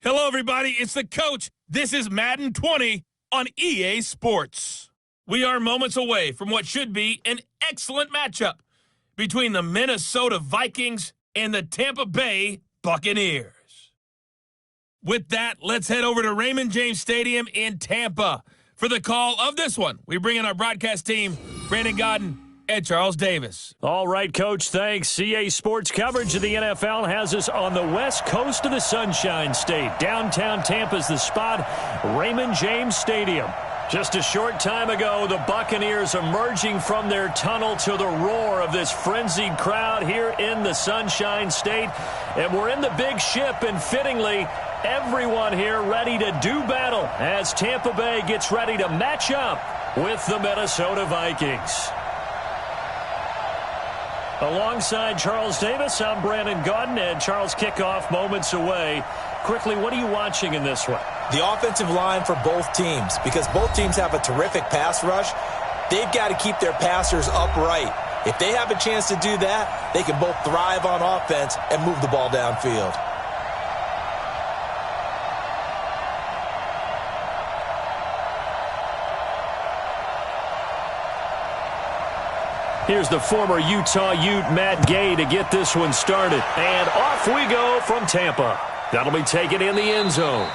Hello, everybody. It's the coach. This is Madden 20 on EA Sports. We are moments away from what should be an excellent matchup between the Minnesota Vikings and the Tampa Bay Buccaneers. With that, let's head over to Raymond James Stadium in Tampa for the call of this one. We bring in our broadcast team, Brandon Godden and Charles Davis. All right, Coach, thanks. EA Sports coverage of the NFL has us on the west coast of the Sunshine State. Downtown Tampa's the spot, Raymond James Stadium. Just a short time ago, the Buccaneers emerging from their tunnel to the roar of this frenzied crowd here in the Sunshine State. And we're in the big ship, and fittingly, everyone here ready to do battle as Tampa Bay gets ready to match up with the Minnesota Vikings. Alongside Charles Davis, I'm Brandon Godden, and Charles, kickoff moments away. Quickly, what are you watching in this one? The offensive line for both teams, because both teams have a terrific pass rush. They've got to keep their passers upright. If they have a chance to do that, they can both thrive on offense and move the ball downfield. Here's the former Utah Ute, Matt Gay, to get this one started. And off we go from Tampa. That'll be taken in the end zone.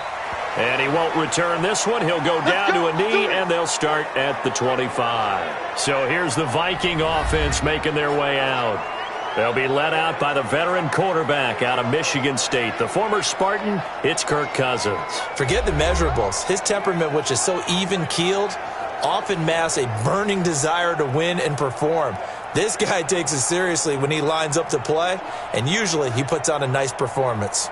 And he won't return this one. He'll go down to a knee, and they'll start at the 25. So here's the Viking offense making their way out. They'll be led out by the veteran quarterback out of Michigan State. The former Spartan, it's Kirk Cousins. Forget the measurables. His temperament, which is so even-keeled, often masks a burning desire to win and perform. This guy takes it seriously when he lines up to play, and usually he puts on a nice performance.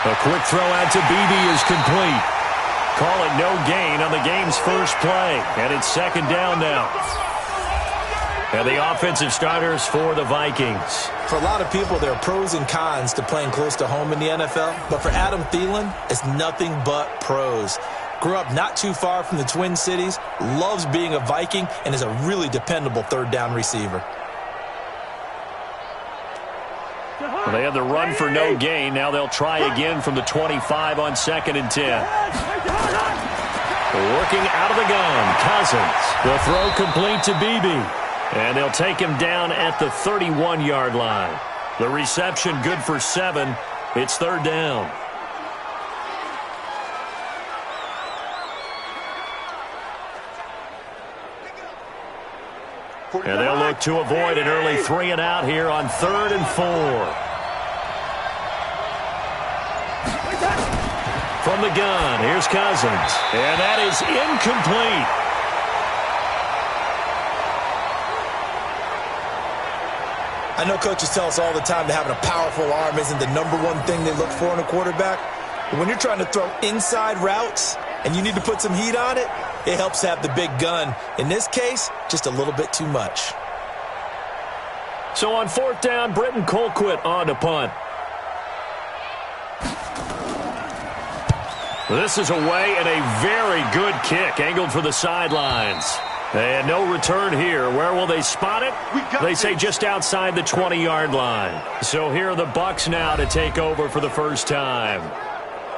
A quick throw out to Beebe is complete. Call it no gain on the game's first play, and it's second down now. And the offensive starters for the Vikings. For a lot of people, there are pros and cons to playing close to home in the NFL, but for Adam Thielen, it's nothing but pros. Grew up not too far from the Twin Cities, loves being a Viking, and is a really dependable third down receiver. Well, they had the run for no gain. Now they'll try again from the 25 on 2nd and 10. Working out of the gun, Cousins. The throw complete to Beebe. And they'll take him down at the 31-yard line. The reception good for 7. It's third down. And they'll look to avoid an early 3-and-out here on 3rd and 4. From the gun, here's Cousins. And that is incomplete. I know coaches tell us all the time that having a powerful arm isn't the number one thing they look for in a quarterback. But when you're trying to throw inside routes and you need to put some heat on it, it helps to have the big gun. In this case, just a little bit too much. So on 4th down, Britton Colquitt on to punt. This is away and a very good kick, angled for the sidelines. And no return here. Where will they spot it? They say just outside the 20-yard line. So here are the Bucs now to take over for the first time.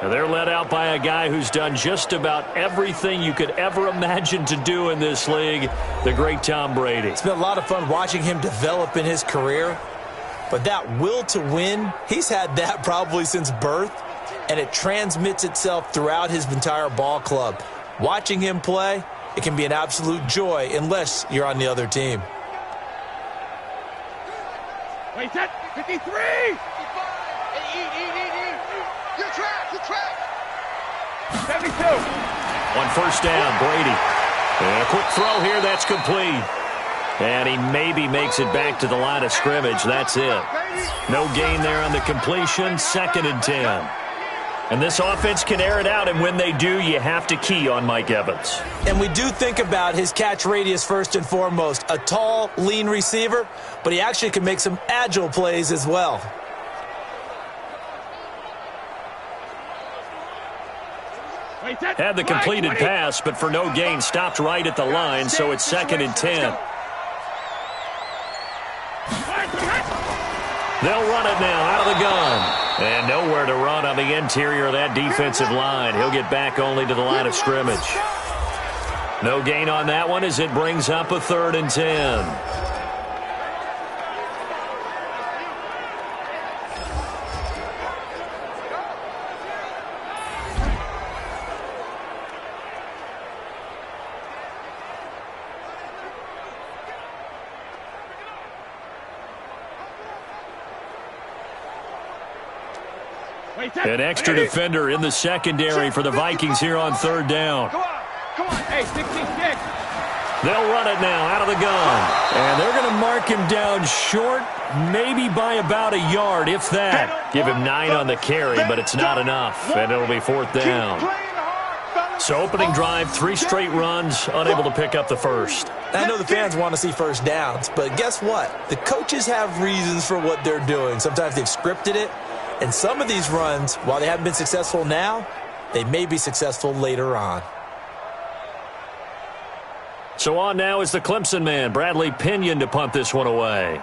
And they're led out by a guy who's done just about everything you could ever imagine to do in this league, the great Tom Brady. It's been a lot of fun watching him develop in his career. But that will to win, he's had that probably since birth. And it transmits itself throughout his entire ball club. Watching him play, it can be an absolute joy unless you're on the other team. Wait, that 53! 55! Eat. Good track. 72. On 1st down, Brady. And a quick throw here, that's complete. And he maybe makes it back to the line of scrimmage. That's it. No gain there on the completion. 2nd and 10. And this offense can air it out, and when they do, you have to key on Mike Evans. And we do think about his catch radius first and foremost. A tall, lean receiver, but he actually can make some agile plays as well. Had the completed pass, but for no gain, stopped right at the line, so it's 2nd and 10. They'll run it now out of the gun. And nowhere to run on the interior of that defensive line. He'll get back only to the line of scrimmage. No gain on that one as it brings up a 3rd and 10. An extra defender in the secondary for the Vikings here on 3rd down. Come on. Hey, 66. They'll run it now out of the gun. And they're going to mark him down short, maybe by about a yard, if that. Give him 9 on the carry, but it's not enough, and it'll be 4th down. So opening drive, 3 straight runs, unable to pick up the first. I know the fans want to see first downs, but guess what? The coaches have reasons for what they're doing. Sometimes they've scripted it. And some of these runs, while they haven't been successful now, they may be successful later on. So on now is the Clemson man, Bradley Pinion, to punt this one away.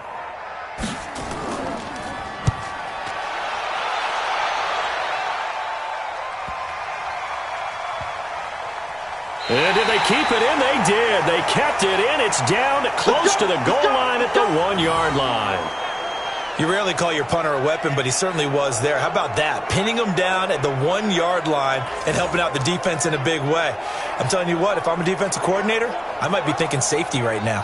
And did they keep it in? They did. They kept it in. It's down close to the goal line at the 1-yard line. You rarely call your punter a weapon, but he certainly was there. How about that? Pinning him down at the 1-yard line and helping out the defense in a big way. I'm telling you what, if I'm a defensive coordinator, I might be thinking safety right now.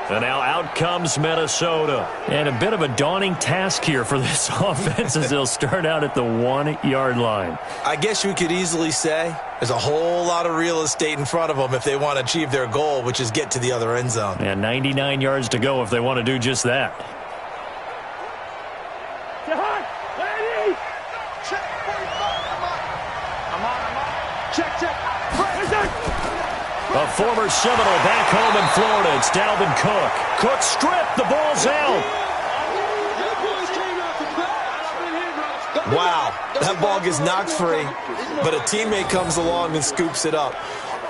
And now out comes Minnesota. And a bit of a daunting task here for this offense as they'll start out at the 1-yard line. I guess you could easily say there's a whole lot of real estate in front of them if they want to achieve their goal, which is get to the other end zone. And 99 yards to go if they want to do just that. A former Seminole back home in Florida. It's Dalvin Cook. Cook stripped. The ball's out. Wow. That ball gets knocked free, but a teammate comes along and scoops it up.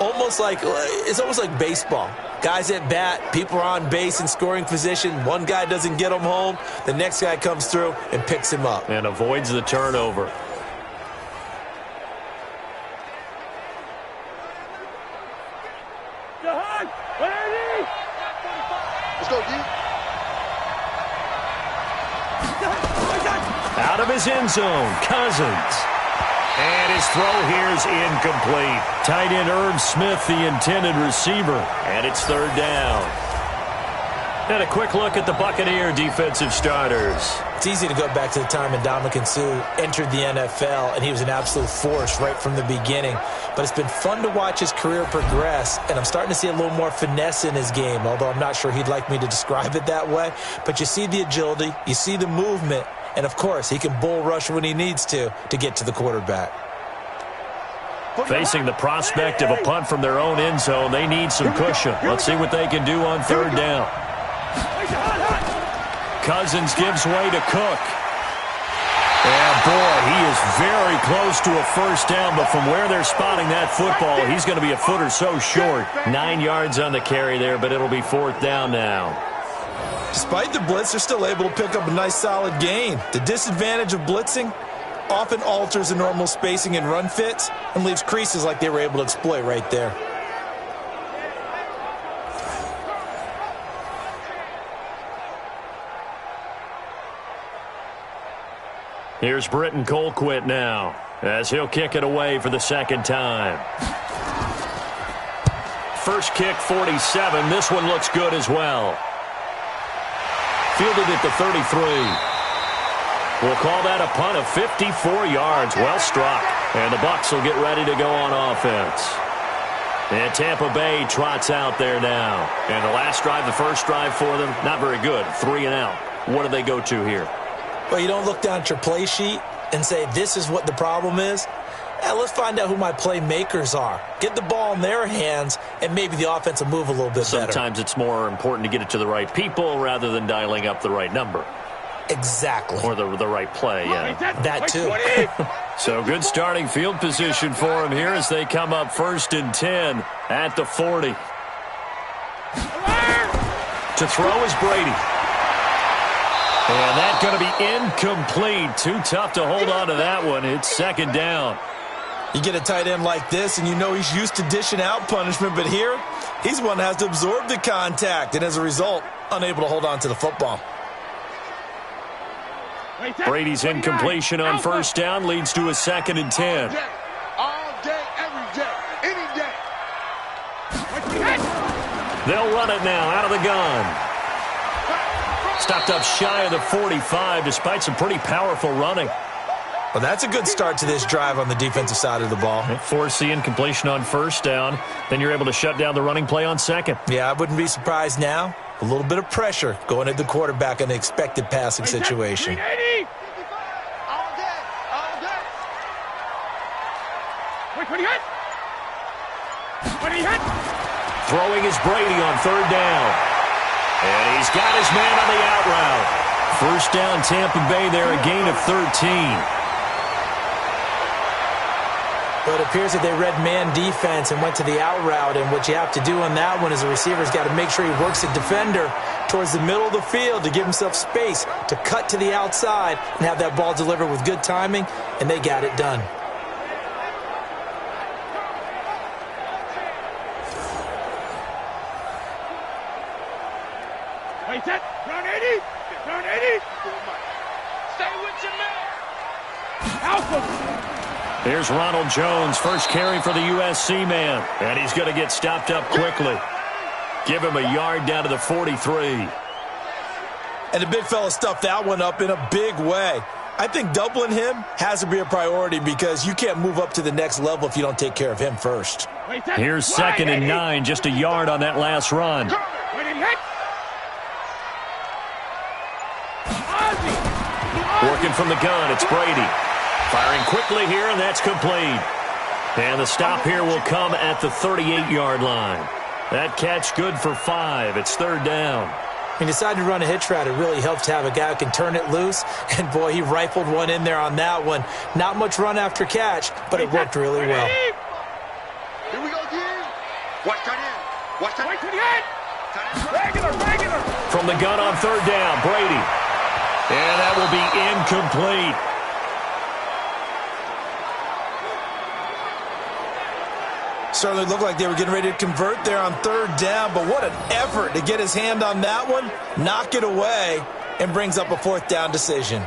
It's almost like baseball. Guys at bat, people are on base in scoring position. One guy doesn't get him home. The next guy comes through and picks him up. And avoids the turnover. Let's go, D. Out of his end zone, Cousins. And his throw here is incomplete. Tight end Irv Smith, the intended receiver. And it's 3rd down. And a quick look at the Buccaneer defensive starters. It's easy to go back to the time when Ndamukong Suh entered the NFL, and he was an absolute force right from the beginning. But it's been fun to watch his career progress, and I'm starting to see a little more finesse in his game, although I'm not sure he'd like me to describe it that way. But you see the agility, you see the movement, and, of course, he can bull rush when he needs to get to the quarterback. Facing the prospect of a punt from their own end zone, they need some cushion. Let's see what they can do on 3rd down. Cousins gives way to Cook. And, boy, he is very close to a first down, but from where they're spotting that football, he's going to be a foot or so short. 9 yards on the carry there, but it'll be 4th down now. Despite the blitz, they're still able to pick up a nice solid gain. The disadvantage of blitzing often alters the normal spacing and run fits and leaves creases like they were able to exploit right there. Here's Britton Colquitt now as he'll kick it away for the 2nd time. First kick, 47. This one looks good as well. Fielded at the 33. We'll call that a punt of 54 yards. Well struck. And the Bucs will get ready to go on offense. And Tampa Bay trots out there now. And the last drive, the first drive for them, not very good. 3 and out. What do they go to here? Well, you don't look down at your play sheet and say, this is what the problem is. Let's find out who my playmakers are. Get the ball in their hands, and maybe the offense will move a little bit better. Sometimes it's more important to get it to the right people rather than dialing up the right number. Exactly. Or the right play, yeah. That too. So good starting field position for him here as they come up 1st and 10 at the 40. To throw is Brady. And that's going to be incomplete. Too tough to hold on to that one. It's 2nd down. You get a tight end like this, and you know he's used to dishing out punishment, but here, he's one that has to absorb the contact, and as a result, unable to hold on to the football. Brady's incompletion on 1st down leads to a 2nd and 10. All day, every day, any day. They'll run it now out of the gun. Stopped up shy of the 45 despite some pretty powerful running. Well, that's a good start to this drive on the defensive side of the ball. Force the incompletion on 1st down. Then you're able to shut down the running play on 2nd. Yeah, I wouldn't be surprised now. A little bit of pressure going at the quarterback in the expected passing situation. All day, all day. Throwing is Brady on 3rd down. And he's got his man on the out route. 1st down Tampa Bay there, a gain of 13. But it appears that they read man defense and went to the out route, and what you have to do on that one is the receiver's got to make sure he works the defender towards the middle of the field to give himself space to cut to the outside and have that ball delivered with good timing, and they got it done. Wait, set, run 80, run 80. Stay with your man. Alpha. Here's Ronald Jones, first carry for the USC man. And he's going to get stopped up quickly. Give him a yard down to the 43. And the big fella stuffed that one up in a big way. I think doubling him has to be a priority because you can't move up to the next level if you don't take care of him first. Here's 2nd and 9, just a yard on that last run. Working from the gun, it's Brady. Firing quickly here, and that's complete. And the stop here will come at the 38-yard line. That catch good for 5. It's 3rd down. He decided to run a hitch route. It really helps to have a guy who can turn it loose. And, boy, he rifled one in there on that one. Not much run after catch, but it worked really well. Here we go again. Watch tight end. Watch tight end. Regular. From the gun on 3rd down, Brady. And that will be incomplete. Certainly looked like they were getting ready to convert there on 3rd down, but what an effort to get his hand on that one, knock it away, and brings up a 4th down decision.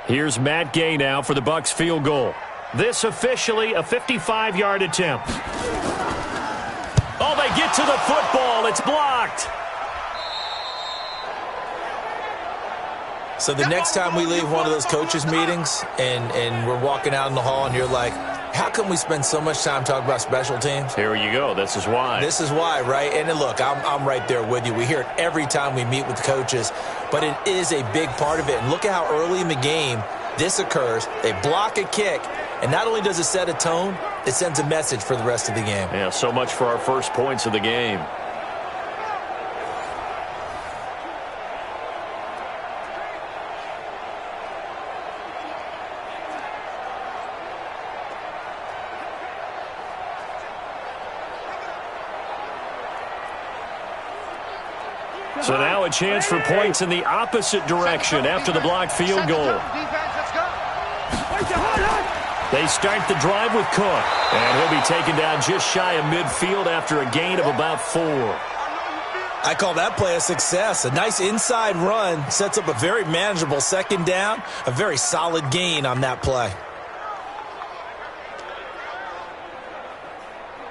Here's Matt Gay now for the Bucs field goal. This officially a 55-yard attempt. Oh, they get to the football. It's blocked. So the next time we leave one of those coaches' meetings and we're walking out in the hall and you're like, how come we spend so much time talking about special teams? Here you go. This is why. This is why, right? And look, I'm right there with you. We hear it every time we meet with coaches, but it is a big part of it. And look at how early in the game this occurs. They block a kick, and not only does it set a tone, it sends a message for the rest of the game. Yeah, so much for our first points of the game. So now a chance for points in the opposite direction after the blocked field goal. They start the drive with Cook. And he'll be taken down just shy of midfield after a gain of about 4. I call that play a success. A nice inside run sets up a very manageable 2nd down. A very solid gain on that play.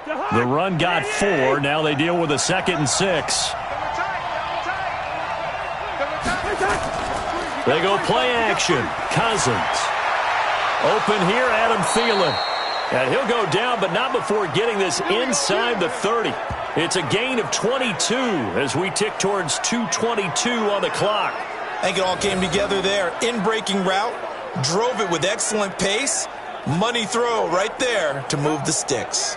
The run got 4. Now they deal with a 2nd and 6. They go play action. Cousins. Open here, Adam Thielen. And he'll go down, but not before getting this inside the 30. It's a gain of 22 as we tick towards 2:22 on the clock. I think it all came together there. In-breaking route, drove it with excellent pace. Money throw right there to move the sticks.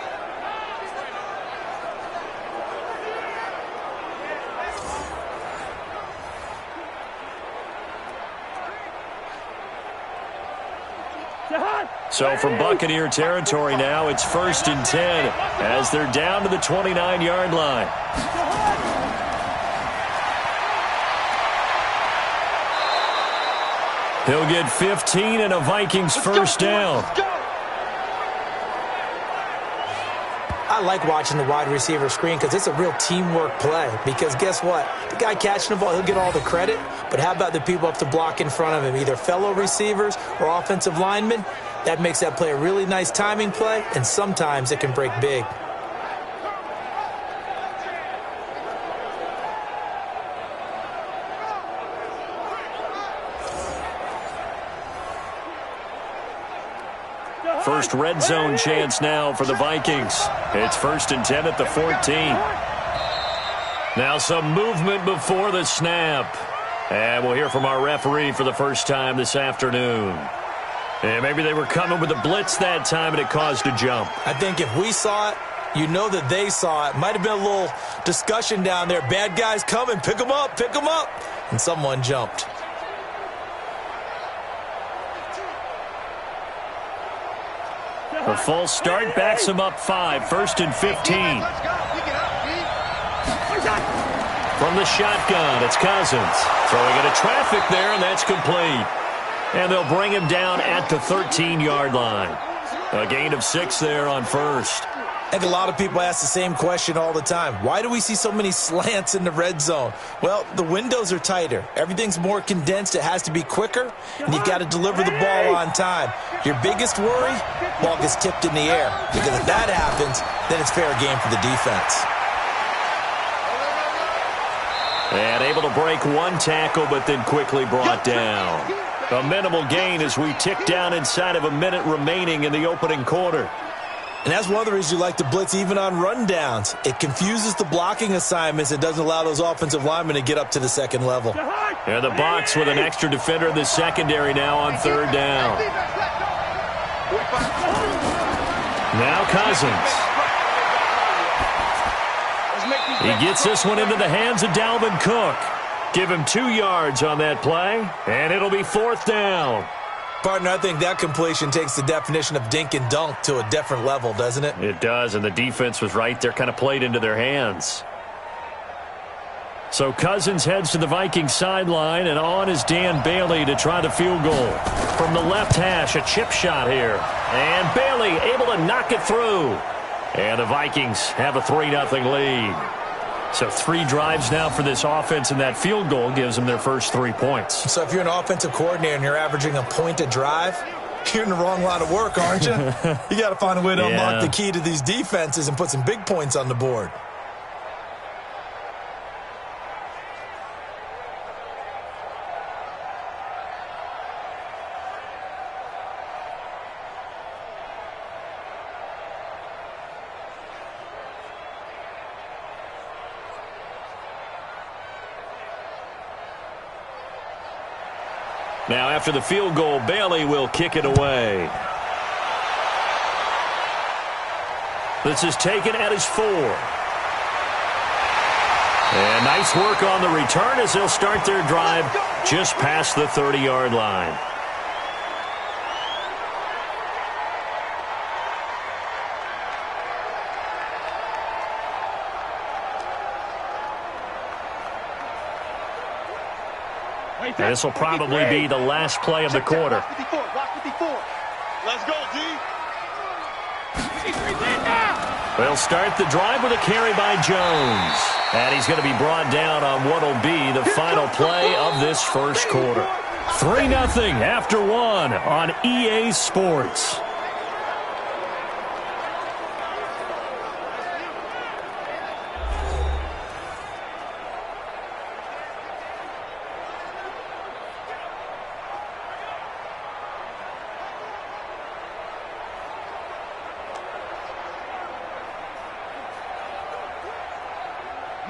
So from Buccaneer territory now, it's 1st and 10 as they're down to the 29-yard line. He'll get 15 and a Vikings first down. I like watching the wide receiver screen because it's a real teamwork play. Because guess what? The guy catching the ball, he'll get all the credit. But how about the people up to block in front of him, either fellow receivers or offensive linemen? That makes that play a really nice timing play, and sometimes it can break big. First red zone chance now for the Vikings. It's 1st and 10 at the 14. Now some movement before the snap. And we'll hear from our referee for the first time this afternoon. And maybe they were coming with a blitz that time and it caused a jump. I think if we saw it, you know that they saw it. Might have been a little discussion down there. Bad guys coming. Pick them up. Pick them up. And someone jumped. A false start backs him up 5. 1st and 15. From the shotgun, it's Cousins. Throwing into traffic there, and that's complete. And they'll bring him down at the 13-yard line. A gain of 6 there on first. I think a lot of people ask the same question all the time. Why do we see so many slants in the red zone? Well, the windows are tighter. Everything's more condensed. It has to be quicker, and you've got to deliver the ball on time. Your biggest worry, ball gets tipped in the air. Because if that happens, then it's fair game for the defense. And able to break one tackle, but then quickly brought down. A minimal gain as we tick down inside of a minute remaining in the opening quarter. And that's one of the reasons you like to blitz even on rundowns. It confuses the blocking assignments. It doesn't allow those offensive linemen to get up to the second level. And the Bucs with an extra defender in the secondary now on 3rd down. Now Cousins. He gets this one into the hands of Dalvin Cook. Give him 2 yards on that play, and it'll be 4th down. Partner, I think that completion takes the definition of dink and dunk to a different level, doesn't it? It does, and the defense was right there, kind of played into their hands. So Cousins heads to the Vikings sideline, and on is Dan Bailey to try the field goal. From the left hash, a chip shot here. And Bailey able to knock it through. And the Vikings have a 3-0 lead. So 3 drives now for this offense, and that field goal gives them their first 3 points. So if you're an offensive coordinator and you're averaging a point a drive, you're in the wrong line of work, aren't you? You got to find a way to unlock the key to these defenses and put some big points on the board. Now, after the field goal, Bailey will kick it away. This is taken at his 4. And nice work on the return as they'll start their drive just past the 30-yard line. And this will probably be the last play of the quarter. Let's go, D. They'll start the drive with a carry by Jones. And he's going to be brought down on what will be the final play of this first quarter. 3-0 after 1 on EA Sports.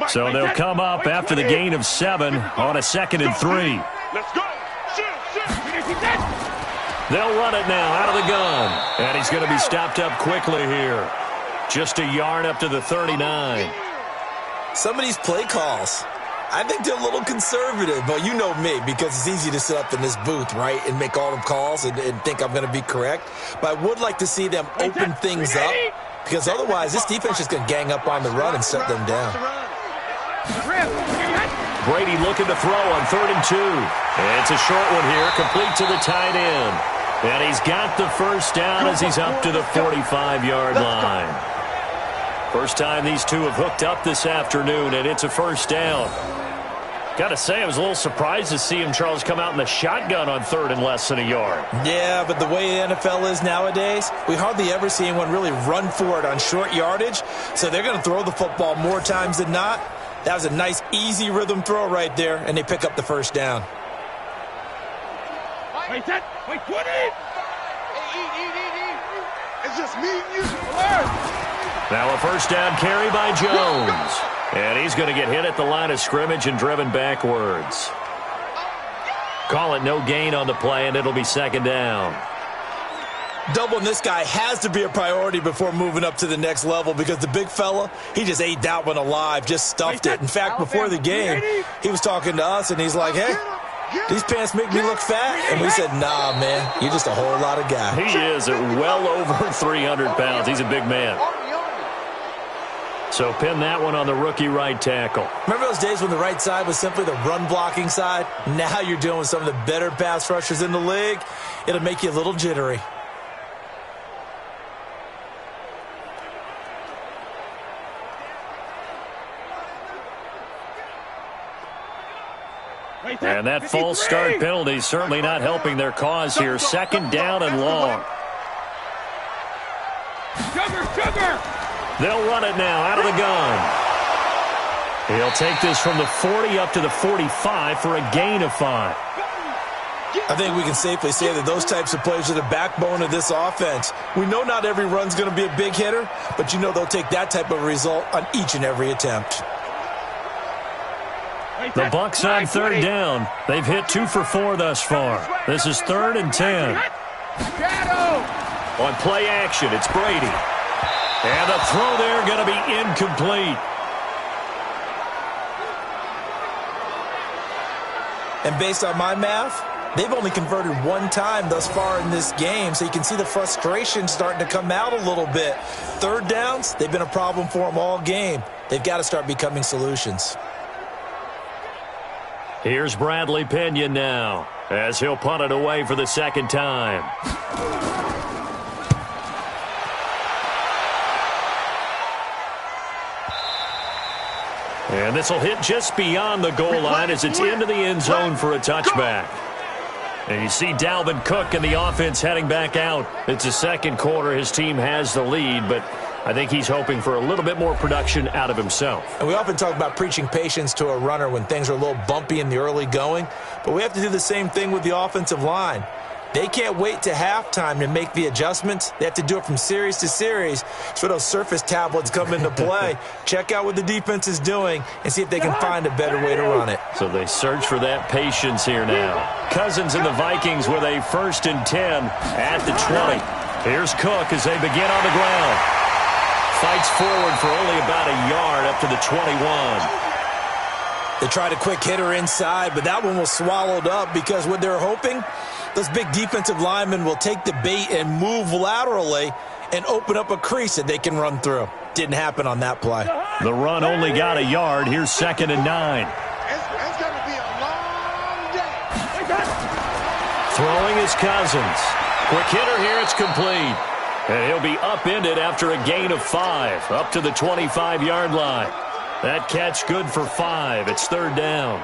So they'll come up after the gain of 7 on a 2nd and 3. Let's go. They'll run it now out of the gun. And he's going to be stopped up quickly here. Just a yard up to the 39. Some of these play calls, I think they're a little conservative, but you know me, because it's easy to sit up in this booth, right, and make all the calls and think I'm going to be correct. But I would like to see them open things up, because otherwise this defense is going to gang up on the run and shut them down. Brady looking to throw on 3rd and 2. And it's a short one here, complete to the tight end. And he's got the first down as he's up to the 45-yard line. First time these two have hooked up this afternoon, and it's a first down. Got to say, I was a little surprised to see him, Charles, come out in the shotgun on 3rd and less than a yard. Yeah, but the way the NFL is nowadays, we hardly ever see anyone really run for it on short yardage. So they're going to throw the football more times than not. That was a nice, easy rhythm throw right there, and they pick up the first down. Wait, 20! It's just me and you. Alert! Now a first down carry by Jones. And he's going to get hit at the line of scrimmage and driven backwards. Call it no gain on the play, and it'll be 2nd down. Doubling this guy has to be a priority before moving up to the next level, because the big fella, he just ate that one alive, just stuffed it. In fact, before the game, he was talking to us, and he's like, hey, these pants make me look fat. And we said, nah, man, you're just a whole lot of guy. He is at well over 300 pounds. He's a big man. So pin that one on the rookie right tackle. Remember those days when the right side was simply the run-blocking side? Now you're dealing with some of the better pass rushers in the league. It'll make you a little jittery. And that false start penalty is certainly not helping their cause here. 2nd down and long. Sugar! They'll run it now out of the gun. He'll take this from the 40 up to the 45 for a gain of 5. I think we can safely say that those types of plays are the backbone of this offense. We know not every run's going to be a big hitter, but you know they'll take that type of result on each and every attempt. The Bucs on 3rd down. They've hit 2 for 4 thus far. This is 3rd and 10. On play action, it's Brady. And the throw there going to be incomplete. And based on my math, they've only converted 1 time thus far in this game, so you can see the frustration starting to come out a little bit. 3rd downs, they've been a problem for them all game. They've got to start becoming solutions. Here's Bradley Pinion now, as he'll punt it away for the 2nd time. And this will hit just beyond the goal line as it's into the end zone for a touchback. And you see Dalvin Cook and the offense heading back out. It's the 2nd quarter. His team has the lead, but I think he's hoping for a little bit more production out of himself. And we often talk about preaching patience to a runner when things are a little bumpy in the early going, but we have to do the same thing with the offensive line. They can't wait to halftime to make the adjustments. They have to do it from series to series. So those surface tablets come into play. Check out what the defense is doing and see if they can find a better way to run it. So they search for that patience here now. Cousins and the Vikings with a 1st and 10 at the 20. Here's Cook as they begin on the ground. Fights forward for only about a yard up to the 21. They tried a quick hitter inside, but that one was swallowed up because what they're hoping, those big defensive linemen will take the bait and move laterally and open up a crease that they can run through. Didn't happen on that play. The run only got a yard. Here's 2nd and 9. It's going to be a long day. Throwing is Cousins. Quick hitter here. It's complete. And he'll be upended after a gain of 5 up to the 25-yard line. That catch good for 5. It's 3rd down.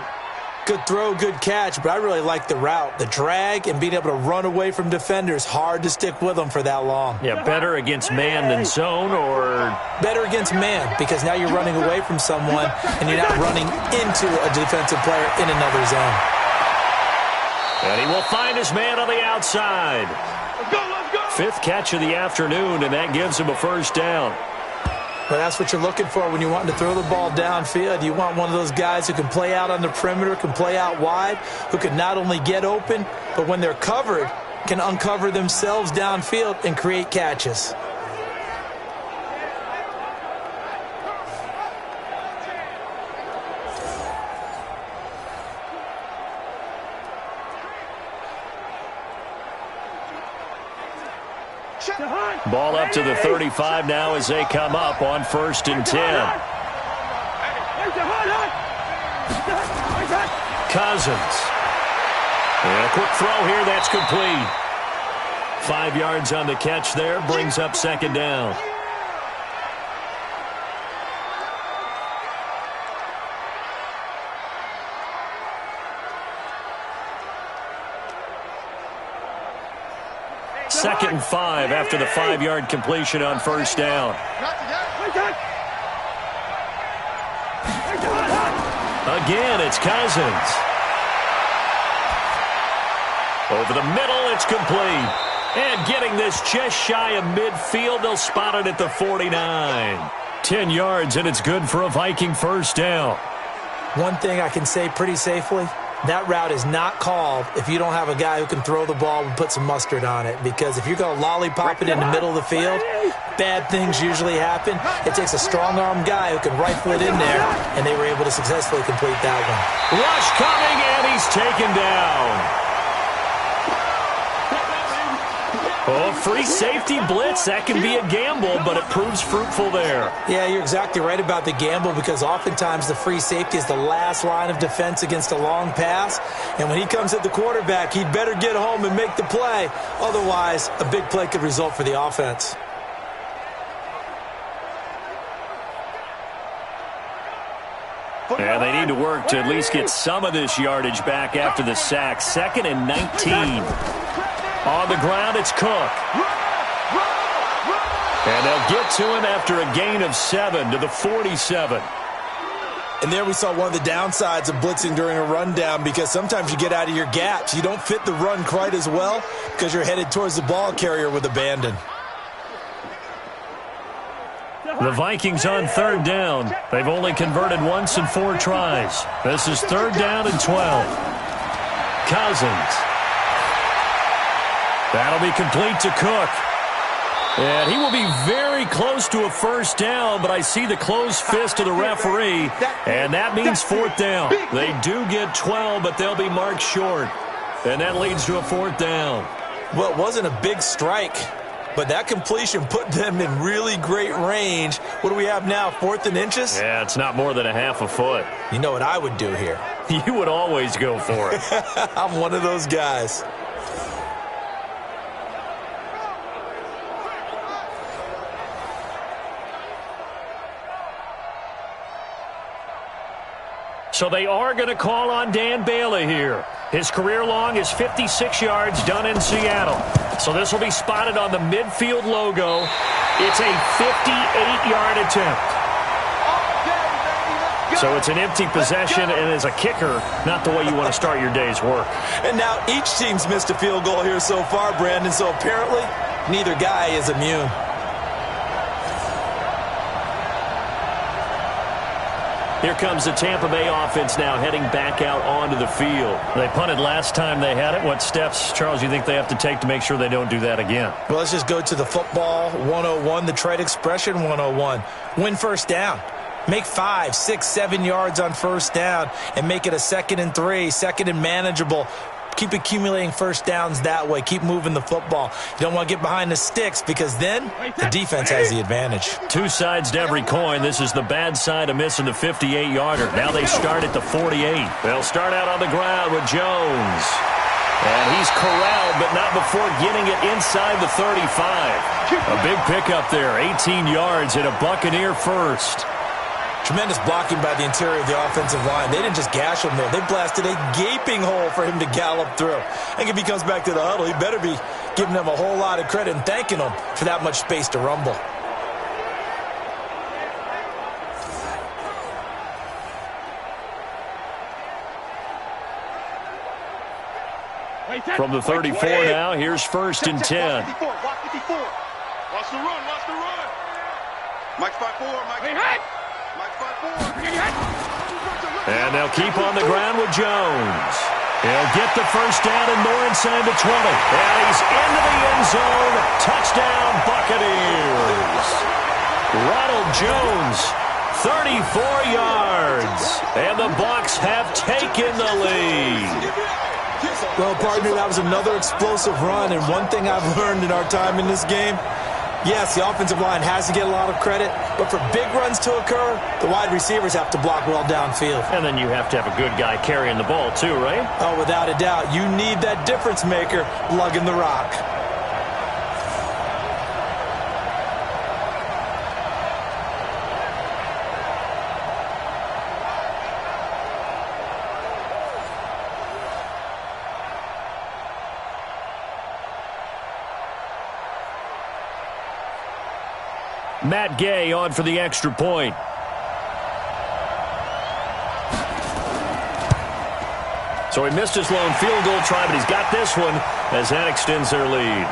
Good throw, good catch, but I really like the route. The drag and being able to run away from defenders, hard to stick with them for that long. Yeah, better against man than zone, or? Better against man, because now you're running away from someone and you're not running into a defensive player in another zone. And he will find his man on the outside. Let's go. 5th catch of the afternoon, and that gives him a 1st down. Well, that's what you're looking for when you're wanting to throw the ball downfield. You want one of those guys who can play out on the perimeter, can play out wide, who can not only get open, but when they're covered, can uncover themselves downfield and create catches. Ball up to the 35 now as they come up on 1st and 10. Cousins. And a quick throw here, that's complete. 5 yards on the catch there, brings up 2nd down. Second and 5 after the 5-yard completion on 1st down. Again, it's Cousins. Over the middle, it's complete. And getting this just shy of midfield, they'll spot it at the 49. 10 yards, and it's good for a Viking 1st down. One thing I can say pretty safely, that route is not called if you don't have a guy who can throw the ball and put some mustard on it. Because if you're going to lollipop it in the middle of the field, bad things usually happen. It takes a strong-armed guy who can rifle it in there, and they were able to successfully complete that one. Rush coming, and he's taken down. Oh, free safety blitz, that can be a gamble, but it proves fruitful there. Yeah, you're exactly right about the gamble because oftentimes the free safety is the last line of defense against a long pass. And when he comes at the quarterback, he'd better get home and make the play. Otherwise, a big play could result for the offense. And they need to work to at least get some of this yardage back after the sack. 2nd and 19. On the ground, it's Cook. And they'll get to him after a gain of 7 to the 47. And there we saw one of the downsides of blitzing during a rundown because sometimes you get out of your gaps. You don't fit the run quite as well because you're headed towards the ball carrier with abandon. The Vikings on 3rd down. They've only converted once in 4 tries. This is 3rd down and 12. Cousins. That'll be complete to Cook. And he will be very close to a 1st down, but I see the closed fist of the referee, and that means 4th down. They do get 12, but they'll be marked short. And that leads to a 4th down. Well, it wasn't a big strike, but that completion put them in really great range. What do we have now, 4th and inches? Yeah, it's not more than a half a foot. You know what I would do here? You would always go for it. I'm one of those guys. So they are going to call on Dan Bailey here. His career long is 56 yards done in Seattle. So this will be spotted on the midfield logo. It's a 58-yard attempt. So it's an empty possession, and as a kicker, not the way you want to start your day's work. And now each team's missed a field goal here so far, Brandon, so apparently neither guy is immune. Here comes the Tampa Bay offense now heading back out onto the field. They punted last time they had it. What steps, Charles, you think they have to take to make sure they don't do that again? Well, let's just go to the football 101, the trade expression 101. Win 1st down. Make 5, 6, 7 yards on 1st down and make it a 2nd and 3, 2nd and manageable. Keep accumulating 1st downs that way. Keep moving the football. You don't want to get behind the sticks because then the defense has the advantage. 2 sides to every coin. This is the bad side of missing the 58-yarder. Now they start at the 48. They'll start out on the ground with Jones. And he's corralled, but not before getting it inside the 35. A big pickup there, 18 yards and a Buccaneer first. Tremendous blocking by the interior of the offensive line. They didn't just gash him there. They blasted a gaping hole for him to gallop through. I think if he comes back to the huddle, he better be giving them a whole lot of credit and thanking them for that much space to rumble. From the 34 now, here's 1st and 10. Watch the run, watch the run. Mike spot 4, Mike. Mike spot 4. And they'll keep on the ground with Jones. He'll get the first down and more inside the 20. And he's into the end zone. Touchdown, Buccaneers. Ronald Jones, 34 yards. And the Bucs have taken the lead. Well, partner, that was another explosive run. And one thing I've learned in our time in this game, yes, the offensive line has to get a lot of credit, but for big runs to occur, the wide receivers have to block well downfield. And then you have to have a good guy carrying the ball too, right? Oh, without a doubt. You need that difference maker lugging the rock. Matt Gay on for the extra point. So he missed his lone field goal try, but he's got this one as that extends their lead.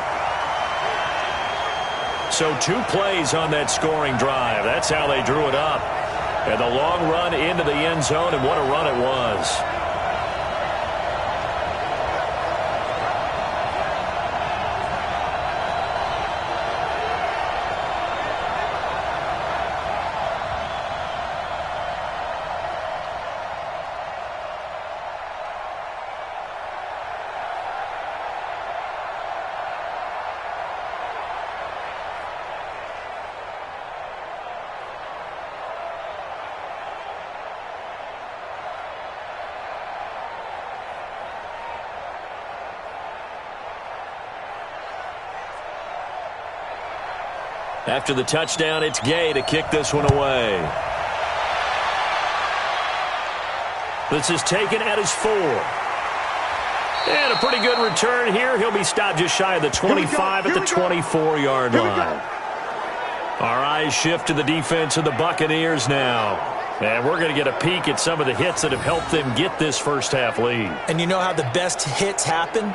So 2 plays on that scoring drive. That's how they drew it up. And the long run into the end zone, and what a run it was. After the touchdown, it's Gay to kick this one away. This is taken at his 4. And a pretty good return here. He'll be stopped just shy of the 25 at the 24-yard line. Our eyes shift to the defense of the Buccaneers now. And we're going to get a peek at some of the hits that have helped them get this first-half lead. And you know how the best hits happen?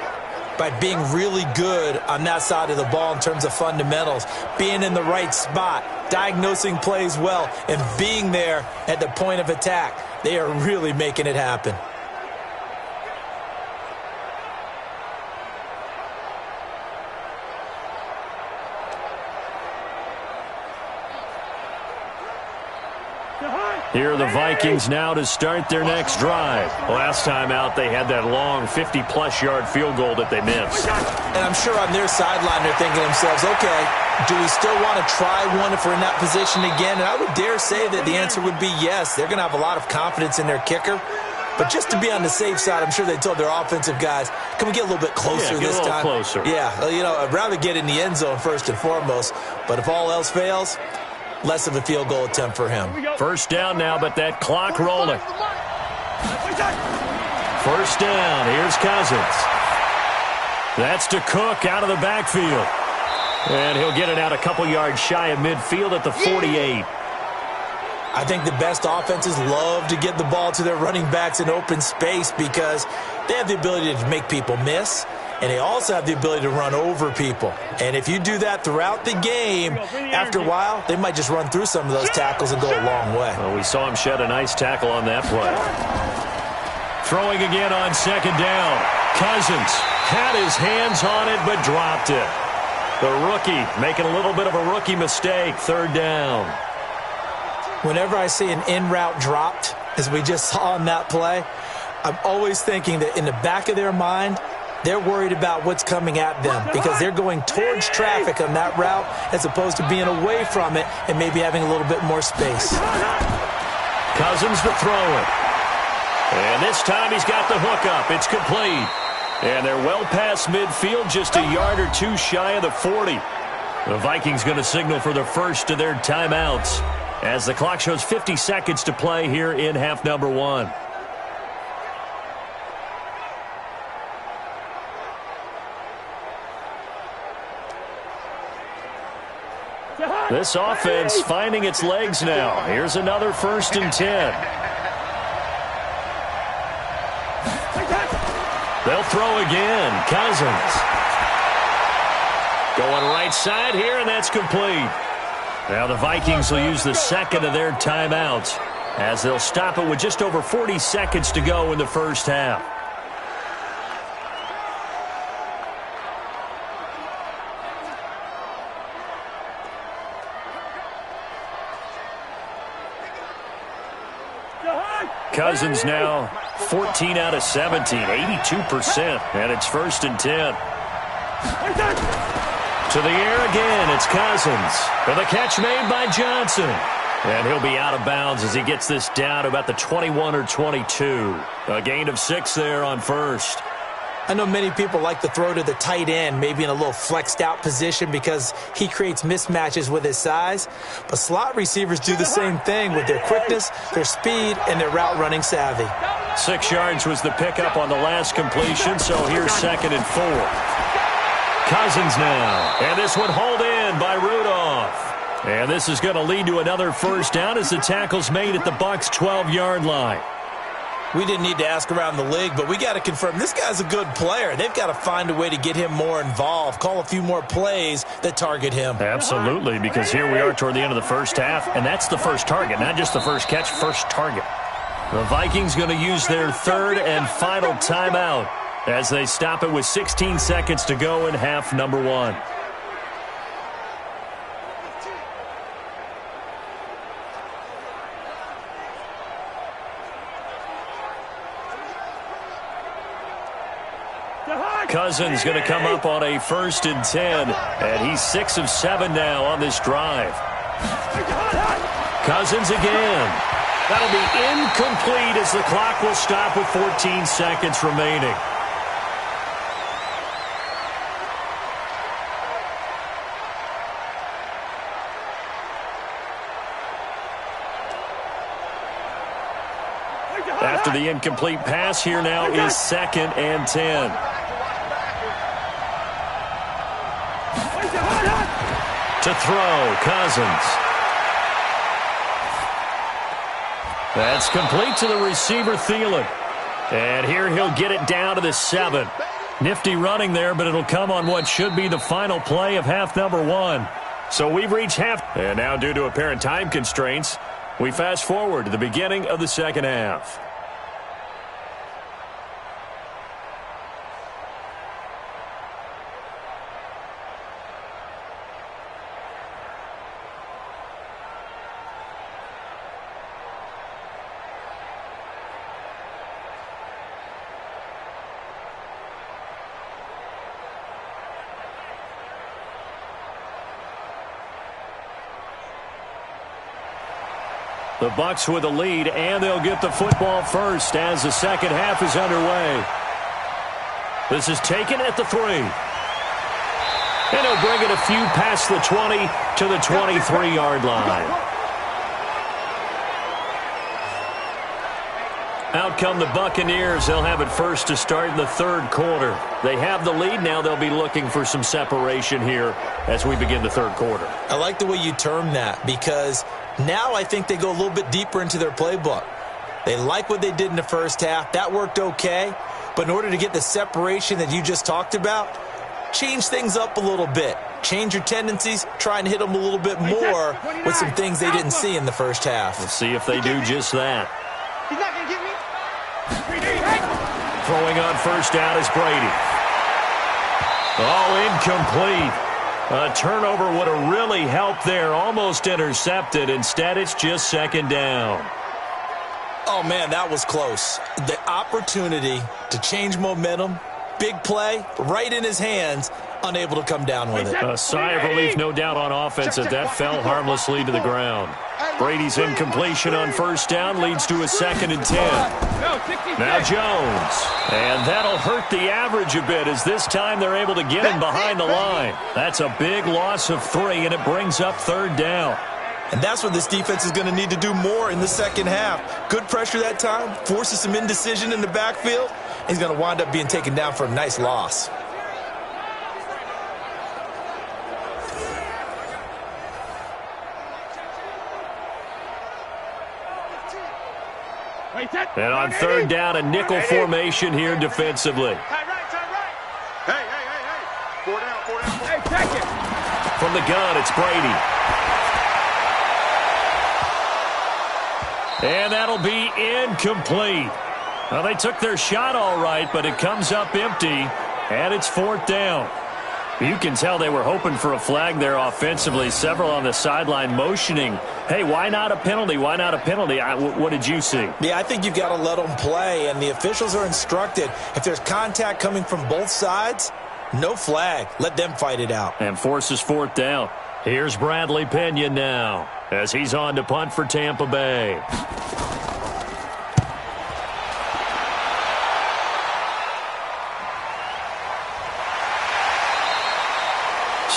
By being really good on that side of the ball in terms of fundamentals, being in the right spot, diagnosing plays well, and being there at the point of attack. They are really making it happen. Here are the Vikings now to start their next drive. Last time out, they had that long 50-plus yard field goal that they missed. And I'm sure on their sideline they're thinking to themselves, okay, do we still want to try one if we're in that position again? And I would dare say that the answer would be yes. They're going to have a lot of confidence in their kicker. But just to be on the safe side, I'm sure they told their offensive guys, can we get a little bit closer this time? Closer. Yeah, you know, I'd rather get in the end zone first and foremost. But if all else fails, less of a field goal attempt for him. First down now, but that clock rolling. First down. Here's Cousins. That's to Cook out of the backfield. And he'll get it out a couple yards shy of midfield at the 48. I think the best offenses love to get the ball to their running backs in open space because they have the ability to make people miss, and they also have the ability to run over people. And if you do that throughout the game, after a while, they might just run through some of those tackles and go a long way. Well, we saw him shed a nice tackle on that play. Throwing again on second down. Cousins had his hands on it but dropped it. The rookie making a little bit of a rookie mistake. Third down. Whenever I see an in-route dropped, as we just saw on that play, I'm always thinking that in the back of their mind, they're worried about what's coming at them because they're going towards traffic on that route as opposed to being away from it and maybe having a little bit more space. Cousins to throw it. And this time he's got the hook up. It's complete. And they're well past midfield, just a yard or two shy of the 40. The Vikings going to signal for the first of their timeouts as the clock shows 50 seconds to play here in half number 1. This offense finding its legs now. Here's another 1st and 10. They'll throw again. Cousins. Going right side here, and that's complete. Now the Vikings will use the second of their timeouts as they'll stop it with just over 40 seconds to go in the first half. Cousins now 14 out of 17, 82%, and it's 1st and 10. To the air again, it's Cousins. For the catch made by Johnson. And he'll be out of bounds as he gets this down to about the 21 or 22. A gain of 6 there on first. I know many people like to throw to the tight end, maybe in a little flexed out position because he creates mismatches with his size. But slot receivers do the same thing with their quickness, their speed, and their route running savvy. 6 yards was the pickup on the last completion, so here's 2nd and 4. Cousins now, and this one hauled in by Rudolph. And this is going to lead to another first down as the tackle's made at the Bucs' 12-yard line. We didn't need to ask around the league, but we got to confirm this guy's a good player. They've got to find a way to get him more involved, call a few more plays that target him. Absolutely, because here we are toward the end of the first half, and that's the first target, not just the first catch, first target. The Vikings going to use their 3rd and final timeout as they stop it with 16 seconds to go in half number 1. Cousins going to come up on a 1st and 10, and he's 6 of 7 now on this drive. Cousins again. That'll be incomplete as the clock will stop with 14 seconds remaining. After the incomplete pass, here now is 2nd and 10. To throw, Cousins. That's complete to the receiver, Thielen. And here he'll get it down to the 7. Nifty running there, but it'll come on what should be the final play of half number 1. So we've reached half. And now due to apparent time constraints, we fast forward to the beginning of the second half. The Bucs with a lead, and they'll get the football first as the second half is underway. This is taken at the 3. And he'll bring it a few past the 20 to the 23-yard line. Out come the Buccaneers. They'll have it first to start in the 3rd quarter. They have the lead. Now they'll be looking for some separation here as we begin the 3rd quarter. I like the way you term that because now I think they go a little bit deeper into their playbook. They like what they did in the first half. That worked okay. But in order to get the separation that you just talked about, change things up a little bit. Change your tendencies. Try and hit them a little bit more with some things they didn't see in the first half. Let's see if they do just that. He's not going to get me. Throwing on first down is Brady. Oh, incomplete. A turnover would have really helped there. Almost intercepted. Instead, it's just 2nd down. Oh, man, that was close. The opportunity to change momentum, big play, right in his hands, unable to come down with it. A sigh of relief, no doubt, on offense as that fell harmlessly to the ground. Brady's incompletion on first down leads to a 2nd and 10. Now Jones. And that'll hurt the average a bit as this time they're able to get him behind the line. That's a big loss of 3, and it brings up 3rd down. And that's what this defense is going to need to do more in the second half. Good pressure that time, forces some indecision in the backfield. He's going to wind up being taken down for a nice loss. And on 3rd down, a nickel formation here defensively. Hey. 4 down. From the gun, it's Brady. And that'll be incomplete. Well, they took their shot all right, but it comes up empty, and it's 4th down. You can tell they were hoping for a flag there offensively. Several on the sideline motioning, hey, why not a penalty? Why not a penalty? What did you see? Yeah, I think you've got to let them play, and the officials are instructed. If there's contact coming from both sides, no flag. Let them fight it out. And forces 4th down. Here's Bradley Pena now as he's on to punt for Tampa Bay.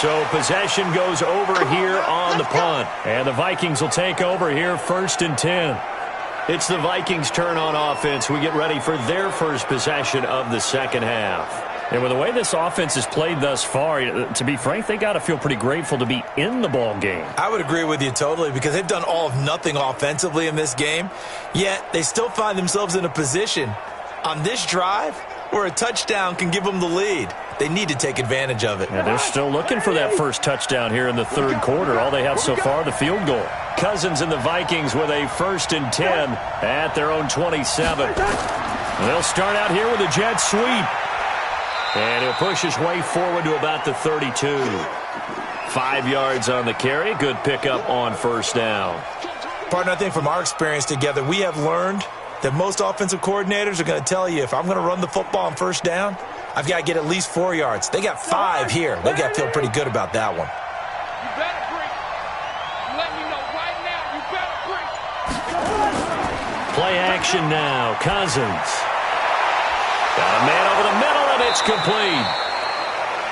So possession goes over here on the punt. And the Vikings will take over here 1st and 10. It's the Vikings' turn on offense. We get ready for their first possession of the second half. And with the way this offense has played thus far, to be frank, they got to feel pretty grateful to be in the ball game. I would agree with you totally because they've done all of nothing offensively in this game, yet they still find themselves in a position on this drive where a touchdown can give them the lead. They need to take advantage of it. And they're still looking for that first touchdown here in the 3rd quarter. All they have so far, the field goal. Cousins and the Vikings with a 1st and 10 at their own 27. They'll start out here with a jet sweep. And he'll push his way forward to about the 32. 5 yards on the carry. Good pickup on 1st down. Partner, I think from our experience together, we have learned that most offensive coordinators are going to tell you, if I'm going to run the football on 1st down, I've got to get at least 4 yards. They got 5 here. They've got to feel pretty good about that one. You better bring. Let me know right now. You better bring. Play action now. Cousins. Got a man over the middle, and it's complete.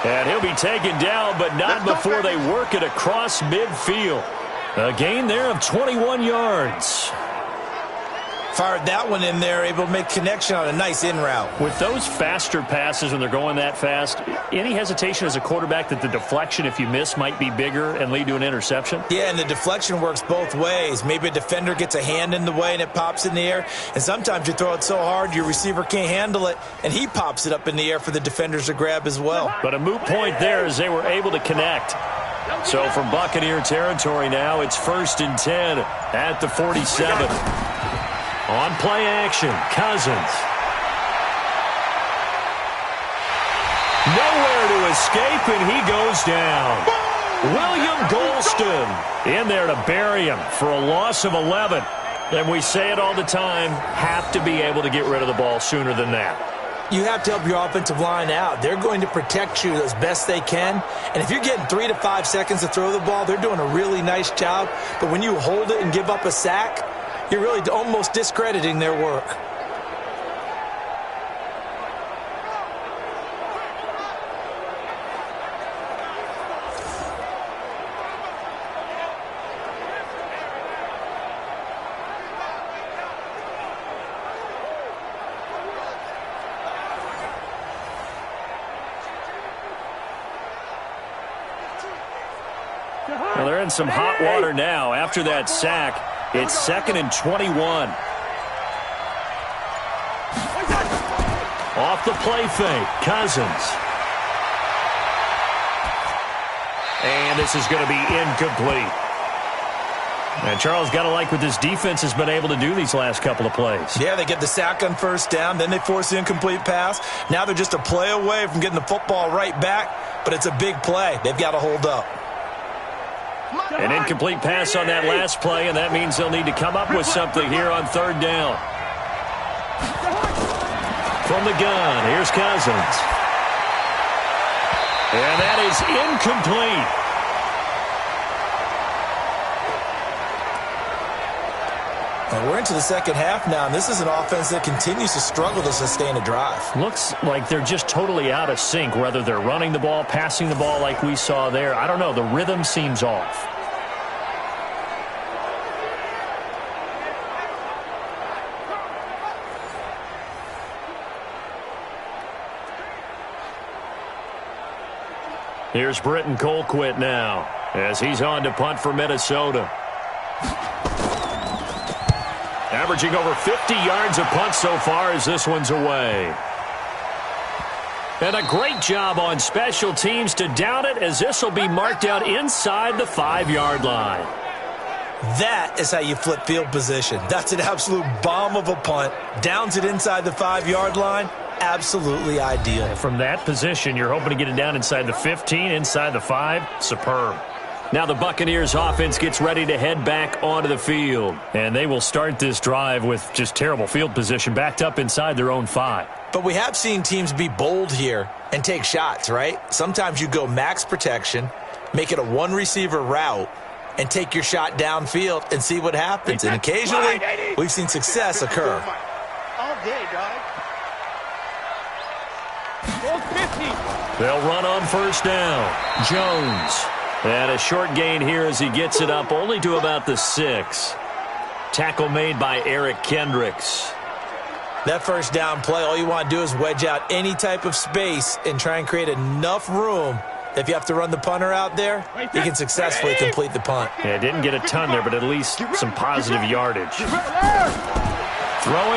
And he'll be taken down, but not before they work it across midfield. A gain there of 21 yards. Fired that one in there, able to make connection on a nice in route. With those faster passes when they're going that fast, any hesitation as a quarterback that the deflection, if you miss, might be bigger and lead to an interception? Yeah, and the deflection works both ways. Maybe a defender gets a hand in the way and it pops in the air, and sometimes you throw it so hard your receiver can't handle it, and he pops it up in the air for the defenders to grab as well. But a moot point there as they were able to connect. So from Buccaneer territory now, it's 1st and 10 at the 47. On play action, Cousins. Nowhere to escape, and he goes down. William Golston in there to bury him for a loss of 11. And we say it all the time, have to be able to get rid of the ball sooner than that. You have to help your offensive line out. They're going to protect you as best they can. And if you're getting 3 to 5 seconds to throw the ball, they're doing a really nice job. But when you hold it and give up a sack, you're really almost discrediting their work. Well, they're in some hot water now after that sack. It's 2nd and 21. Off the play fake, Cousins. And this is going to be incomplete. And Charles, got to like what this defense has been able to do these last couple of plays. Yeah, they get the sack on 1st down, then they force the incomplete pass. Now they're just a play away from getting the football right back, but it's a big play. They've got to hold up. An incomplete pass on that last play, and that means they'll need to come up with something here on 3rd down. From the gun, here's Cousins. And that is incomplete. And we're into the second half now, and this is an offense that continues to struggle to sustain a drive. Looks like they're just totally out of sync, whether they're running the ball, passing the ball like we saw there. I don't know. The rhythm seems off. Here's Britton Colquitt now as he's on to punt for Minnesota. Averaging over 50 yards a punt so far as this one's away. And a great job on special teams to down it as this will be marked out inside the 5-yard line. That is how you flip field position. That's an absolute bomb of a punt. Downs it inside the 5-yard line. Absolutely ideal. From that position, you're hoping to get it down inside the 15, inside the 5. Superb. Now the Buccaneers offense gets ready to head back onto the field. And they will start this drive with just terrible field position, backed up inside their own 5. But we have seen teams be bold here and take shots, right? Sometimes you go max protection, make it a one-receiver route, and take your shot downfield and see what happens. And occasionally, we've seen success occur. All day, dog. They'll run on first down. Jones. And a short gain here as he gets it up only to about the 6. Tackle made by Eric Kendricks. That first down play, all you want to do is wedge out any type of space and try and create enough room. If you have to run the punter out there, he can successfully complete the punt. Yeah, didn't get a ton there, but at least some positive yardage. Throwing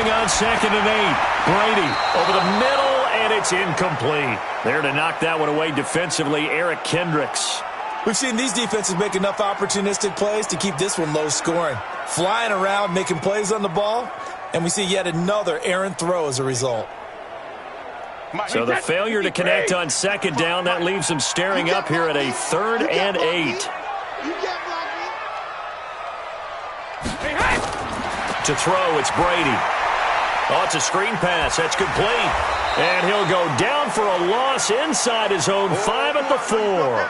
on 2nd and 8. Brady over the middle, and it's incomplete. There to knock that one away defensively, Eric Kendricks. We've seen these defenses make enough opportunistic plays to keep this one low scoring. Flying around, making plays on the ball, and we see yet another errant throw as a result. So the failure to connect on 2nd down, that leaves them staring up here at a 3rd and 8. To throw, it's Brady. Oh, it's a screen pass. That's complete. And he'll go down for a loss inside his own 5 at the 4.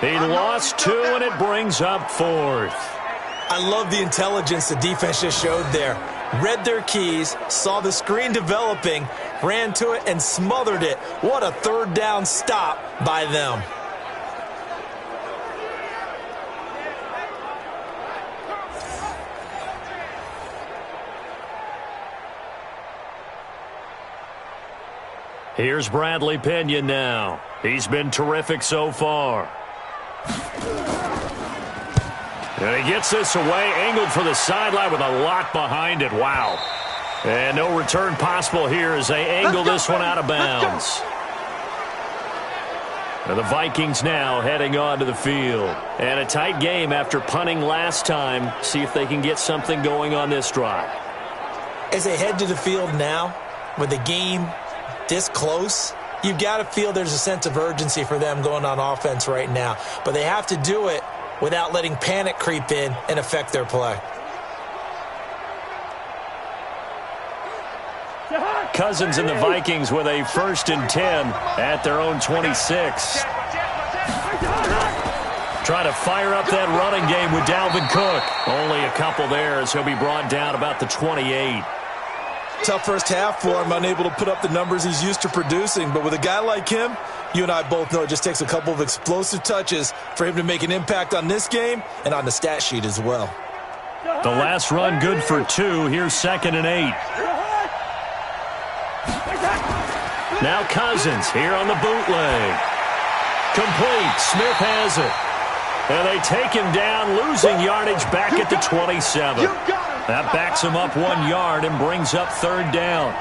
He lost 2, and it brings up 4th. I love the intelligence the defense just showed there. Read their keys, saw the screen developing, ran to it, and smothered it. What a 3rd down stop by them. Here's Bradley Pinion now. He's been terrific so far. And he gets this away, angled for the sideline with a lot behind it. Wow. And no return possible here as they angle this one out of bounds. And the Vikings now heading onto the field. And a tight game after punting last time. See if they can get something going on this drive. As they head to the field now, with the game this close, you've got to feel there's a sense of urgency for them going on offense right now. But they have to do it without letting panic creep in and affect their play. Cousins and the Vikings with a 1st and 10 at their own 26. Trying to fire up that running game with Dalvin Cook. Only a couple there as he'll be brought down about the 28. Tough first half for him, unable to put up the numbers he's used to producing. But with a guy like him, you and I both know it just takes a couple of explosive touches for him to make an impact on this game and on the stat sheet as well. The last run good for 2. Here's 2nd and 8. Now Cousins here on the bootleg. Complete. Smith has it. And they take him down, losing yardage back at the 27. That backs him up 1 yard and brings up 3rd down.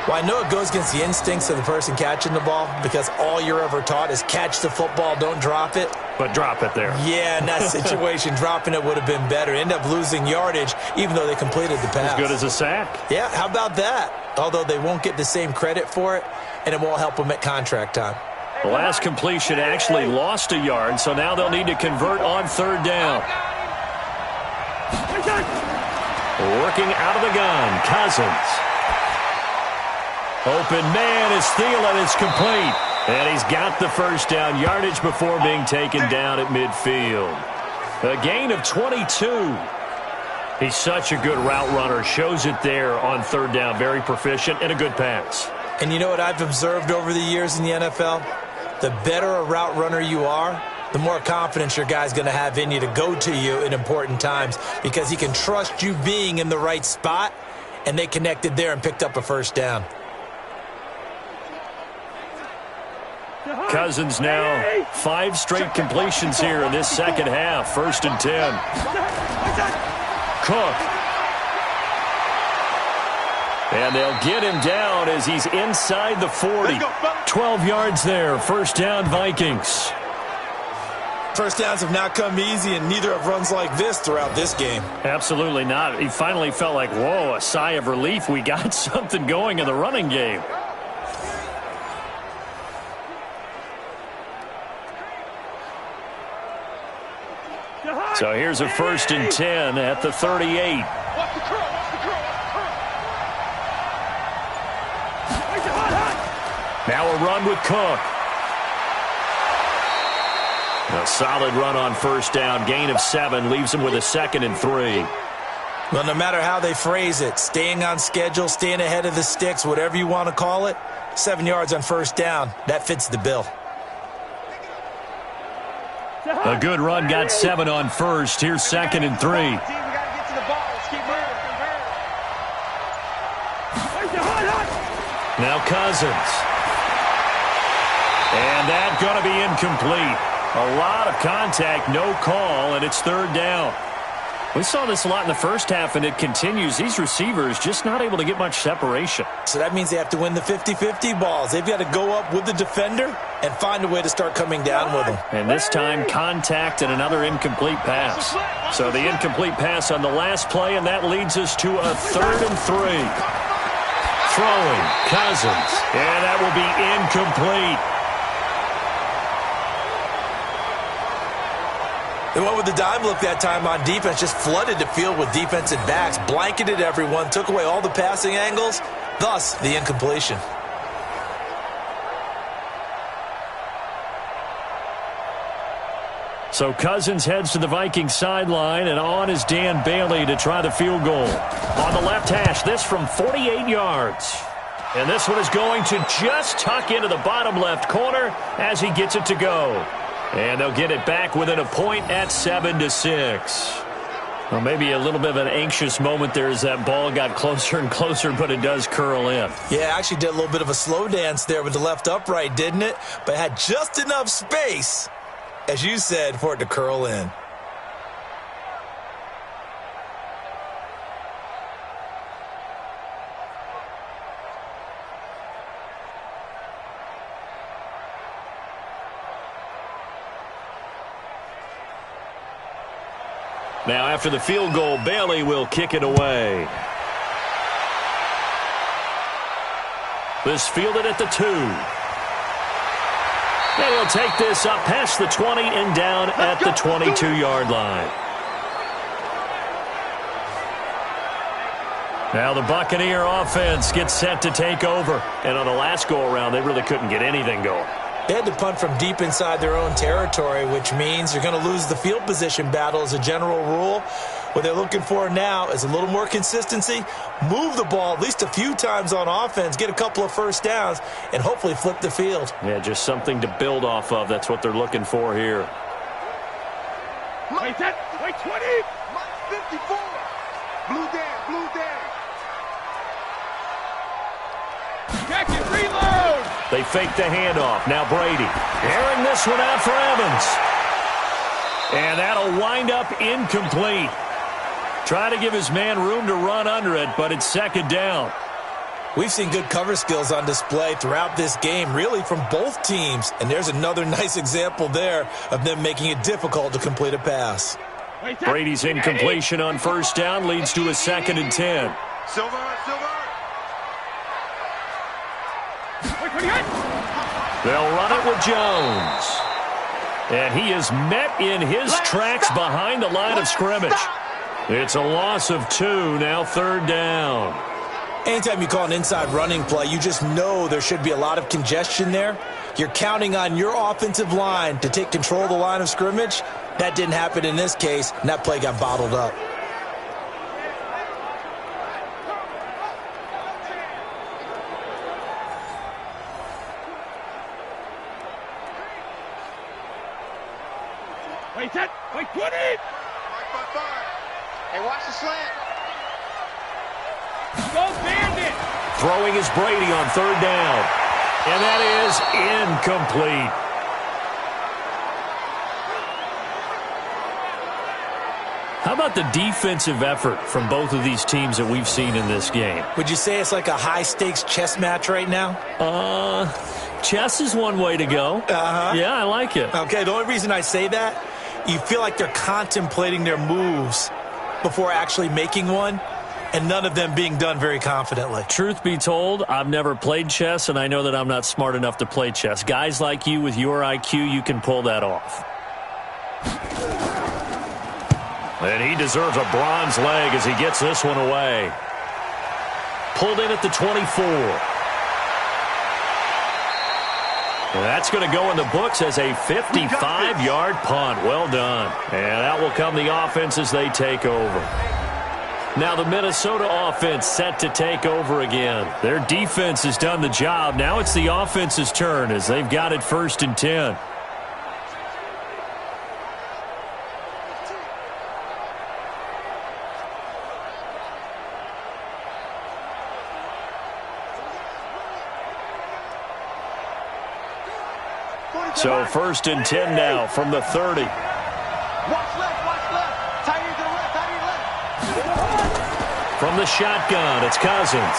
Well, I know it goes against the instincts of the person catching the ball because all you're ever taught is catch the football, don't drop it. But drop it there. Yeah, in that situation, dropping it would have been better. End up losing yardage even though they completed the pass. As good as a sack. Yeah, how about that? Although they won't get the same credit for it, and it won't help them at contract time. The last completion actually lost a yard, so now they'll need to convert on 3rd down. Working out of the gun, Cousins. Open man is Thielen. It's complete. And he's got the 1st down yardage before being taken down at midfield. A gain of 22. He's such a good route runner. Shows it there on 3rd down. Very proficient and a good pass. And you know what I've observed over the years in the NFL? The better a route runner you are, the more confidence your guy's going to have in you to go to you in important times because he can trust you being in the right spot, and they connected there and picked up a 1st down. Cousins now 5 straight completions here in this 2nd half. 1st and 10. Cook. And they'll get him down as he's inside the 40. 12 yards there. 1st down, Vikings. First downs have not come easy, and neither have runs like this throughout this game. Absolutely not. He finally felt like, whoa, a sigh of relief. We got something going in the running game. So here's a 1st and 10 at the 38. Now a run with Cook. A solid run on 1st down. Gain of 7 leaves him with a 2nd and 3. Well, no matter how they phrase it, staying on schedule, staying ahead of the sticks, whatever you want to call it, 7 yards on 1st down, that fits the bill. A good run got 7 on 1st. Here's 2nd and 3. Now Cousins. And that's going to be incomplete. A lot of contact, no call, and it's 3rd down. We saw this a lot in the first half, and it continues. These receivers just not able to get much separation. So that means they have to win the 50-50 balls. They've got to go up with the defender and find a way to start coming down with them. And this time, contact and another incomplete pass. So the incomplete pass on the last play, and that leads us to a 3rd and 3. Throwing, Cousins, and that will be incomplete. They went with the dime look that time on defense, just flooded the field with defensive backs, blanketed everyone, took away all the passing angles, thus the incompletion. So Cousins heads to the Vikings sideline, and on is Dan Bailey to try the field goal. On the left hash, this from 48 yards. And this one is going to just tuck into the bottom left corner as he gets it to go. And they'll get it back within a point at 7-6. Well, maybe a little bit of an anxious moment there as that ball got closer and closer, but it does curl in. Yeah, actually did a little bit of a slow dance there with the left upright, didn't it? But had just enough space, as you said, for it to curl in. Now, after the field goal, Bailey will kick it away. This fielded at the 2. And he'll take this up past the 20 and down at the 22-yard line. Now the Buccaneer offense gets set to take over. And on the last go-around, they really couldn't get anything going. They had to punt from deep inside their own territory, which means you're going to lose the field position battle as a general rule. What they're looking for now is a little more consistency, move the ball at least a few times on offense, get a couple of 1st downs, and hopefully flip the field. Yeah, just something to build off of. That's what they're looking for here. Wait, 20. 54. Blue Dan. Check it, reload. They fake the handoff. Now Brady airing this one out for Evans. And that'll wind up incomplete. Try to give his man room to run under it, but it's 2nd down. We've seen good cover skills on display throughout this game, really from both teams. And there's another nice example there of them making it difficult to complete a pass. Brady's incompletion on 1st down leads to a 2nd and 10. Silver. They'll run it with Jones. And he is met in his tracks behind the line of scrimmage. It's a loss of 2, now 3rd down. Anytime you call an inside running play, you just know there should be a lot of congestion there. You're counting on your offensive line to take control of the line of scrimmage. That didn't happen in this case, and that play got bottled up. Wait, 20. Hey, watch the slant. Go Bandit. Throwing is Brady on 3rd down. And that is incomplete. How How about the defensive effort from both of these teams that we've seen in this game? Would you say it's like a high-stakes chess match right now? Chess is one way to go. Yeah, I like it. Okay, the only reason I say that, you feel like they're contemplating their moves before actually making one, and none of them being done very confidently. Truth be told, I've never played chess, and I know that I'm not smart enough to play chess. Guys like you with your IQ, you can pull that off. And he deserves a bronze leg as he gets this one away. Pulled in at the 24. And that's going to go in the books as a 55-yard punt. Well done. And out will come the offense as they take over. Now the Minnesota offense set to take over again. Their defense has done the job. Now it's the offense's turn as they've got it 1st and 10. So 1st and 10 now from the 30. Watch left, tight end to the left, tight end left. From the shotgun, it's Cousins.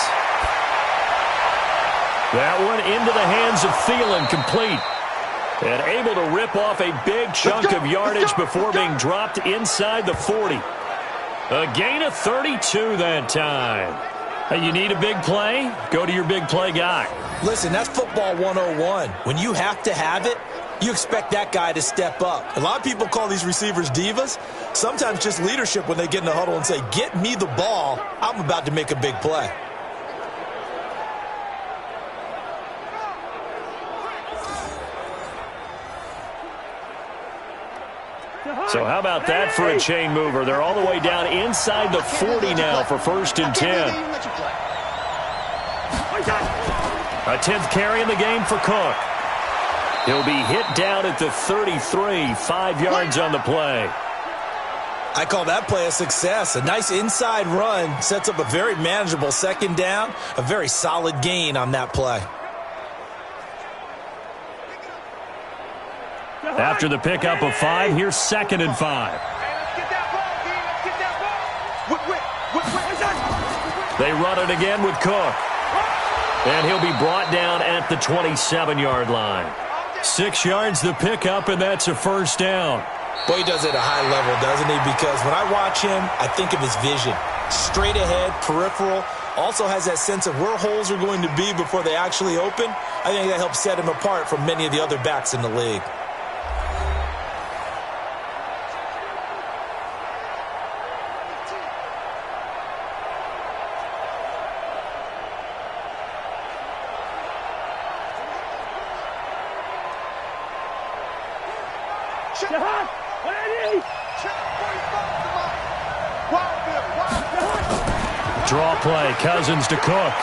That one into the hands of Thielen, complete. And able to rip off a big chunk of yardage before being dropped inside the 40. A gain of 32 that time. Hey, you need a big play? Go to your big play guy. Listen, that's football 101. When you have to have it, you expect that guy to step up. A lot of people call these receivers divas. Sometimes just leadership when they get in the huddle and say, get me the ball. I'm about to make a big play. So how about that for a chain mover? They're all the way down inside the 40 now for 1st and 10. A 10th carry in the game for Cook. He'll be hit down at the 33, 5 yards on the play. I call that play a success. A nice inside run sets up a very manageable 2nd down, a very solid gain on that play. After the pickup of 5, here's 2nd and 5. They run it again with Cook. And he'll be brought down at the 27-yard line. 6 yards the pickup, and that's a 1st down. Boy, he does it at a high level, doesn't he? Because when I watch him, I think of his vision. Straight ahead, peripheral, also has that sense of where holes are going to be before they actually open. I think that helps set him apart from many of the other backs in the league. Draw play, Cousins to Cook.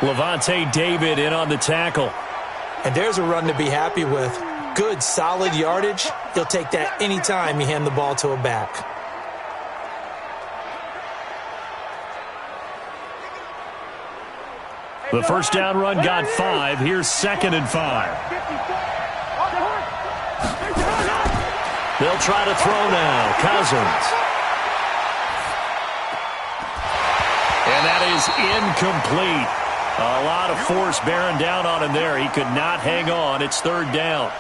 Levante David in on the tackle. And there's a run to be happy with. Good, solid yardage. He'll take that anytime you hand the ball to a back. The 1st down run got 5. Here's 2nd and 5. They'll try to throw now. Cousins. And that is incomplete. A lot of force bearing down on him there. He could not hang on. It's 3rd down.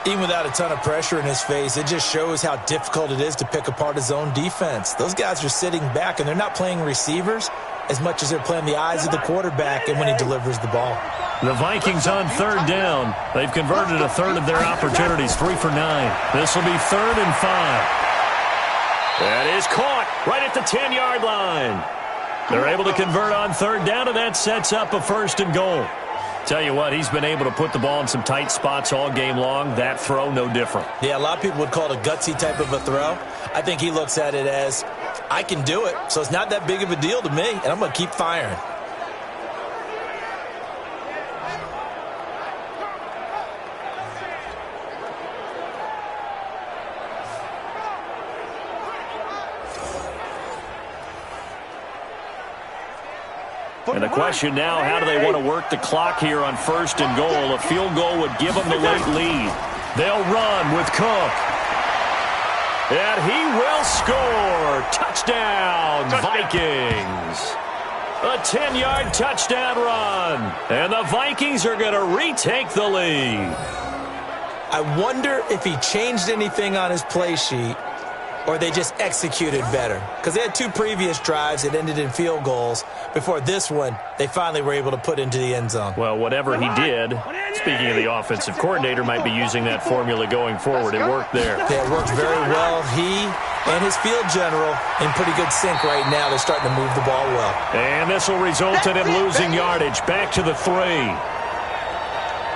Even without a ton of pressure in his face, it just shows how difficult it is to pick apart his own defense. Those guys are sitting back, and they're not playing receivers as much as they're playing the eyes of the quarterback and when he delivers the ball. The Vikings on 3rd down. They've converted a 1/3 of their opportunities, 3 for 9. This will be 3rd and 5. That is caught right at the 10-yard line. They're able to convert on 3rd down, and that sets up a 1st and goal. Tell you what, he's been able to put the ball in some tight spots all game long. That throw, no different. Yeah, a lot of people would call it a gutsy type of a throw. I think he looks at it as, I can do it, so it's not that big of a deal to me, and I'm going to keep firing. And the question now, how do they want to work the clock here on 1st and goal? A field goal would give them the late lead. They'll run with Cook. And he will score. Touchdown, Vikings. A 10-yard touchdown run. And the Vikings are going to retake the lead. I wonder if he changed anything on his play sheet or they just executed better. Because they had 2 previous drives that ended in field goals. Before this one, they finally were able to put into the end zone. Well, whatever he did, speaking of the offensive coordinator, might be using that formula going forward. It worked there. Yeah, it worked very well. He and his field general in pretty good sync right now. They're starting to move the ball well. And this will result in him losing yardage. Back to the 3.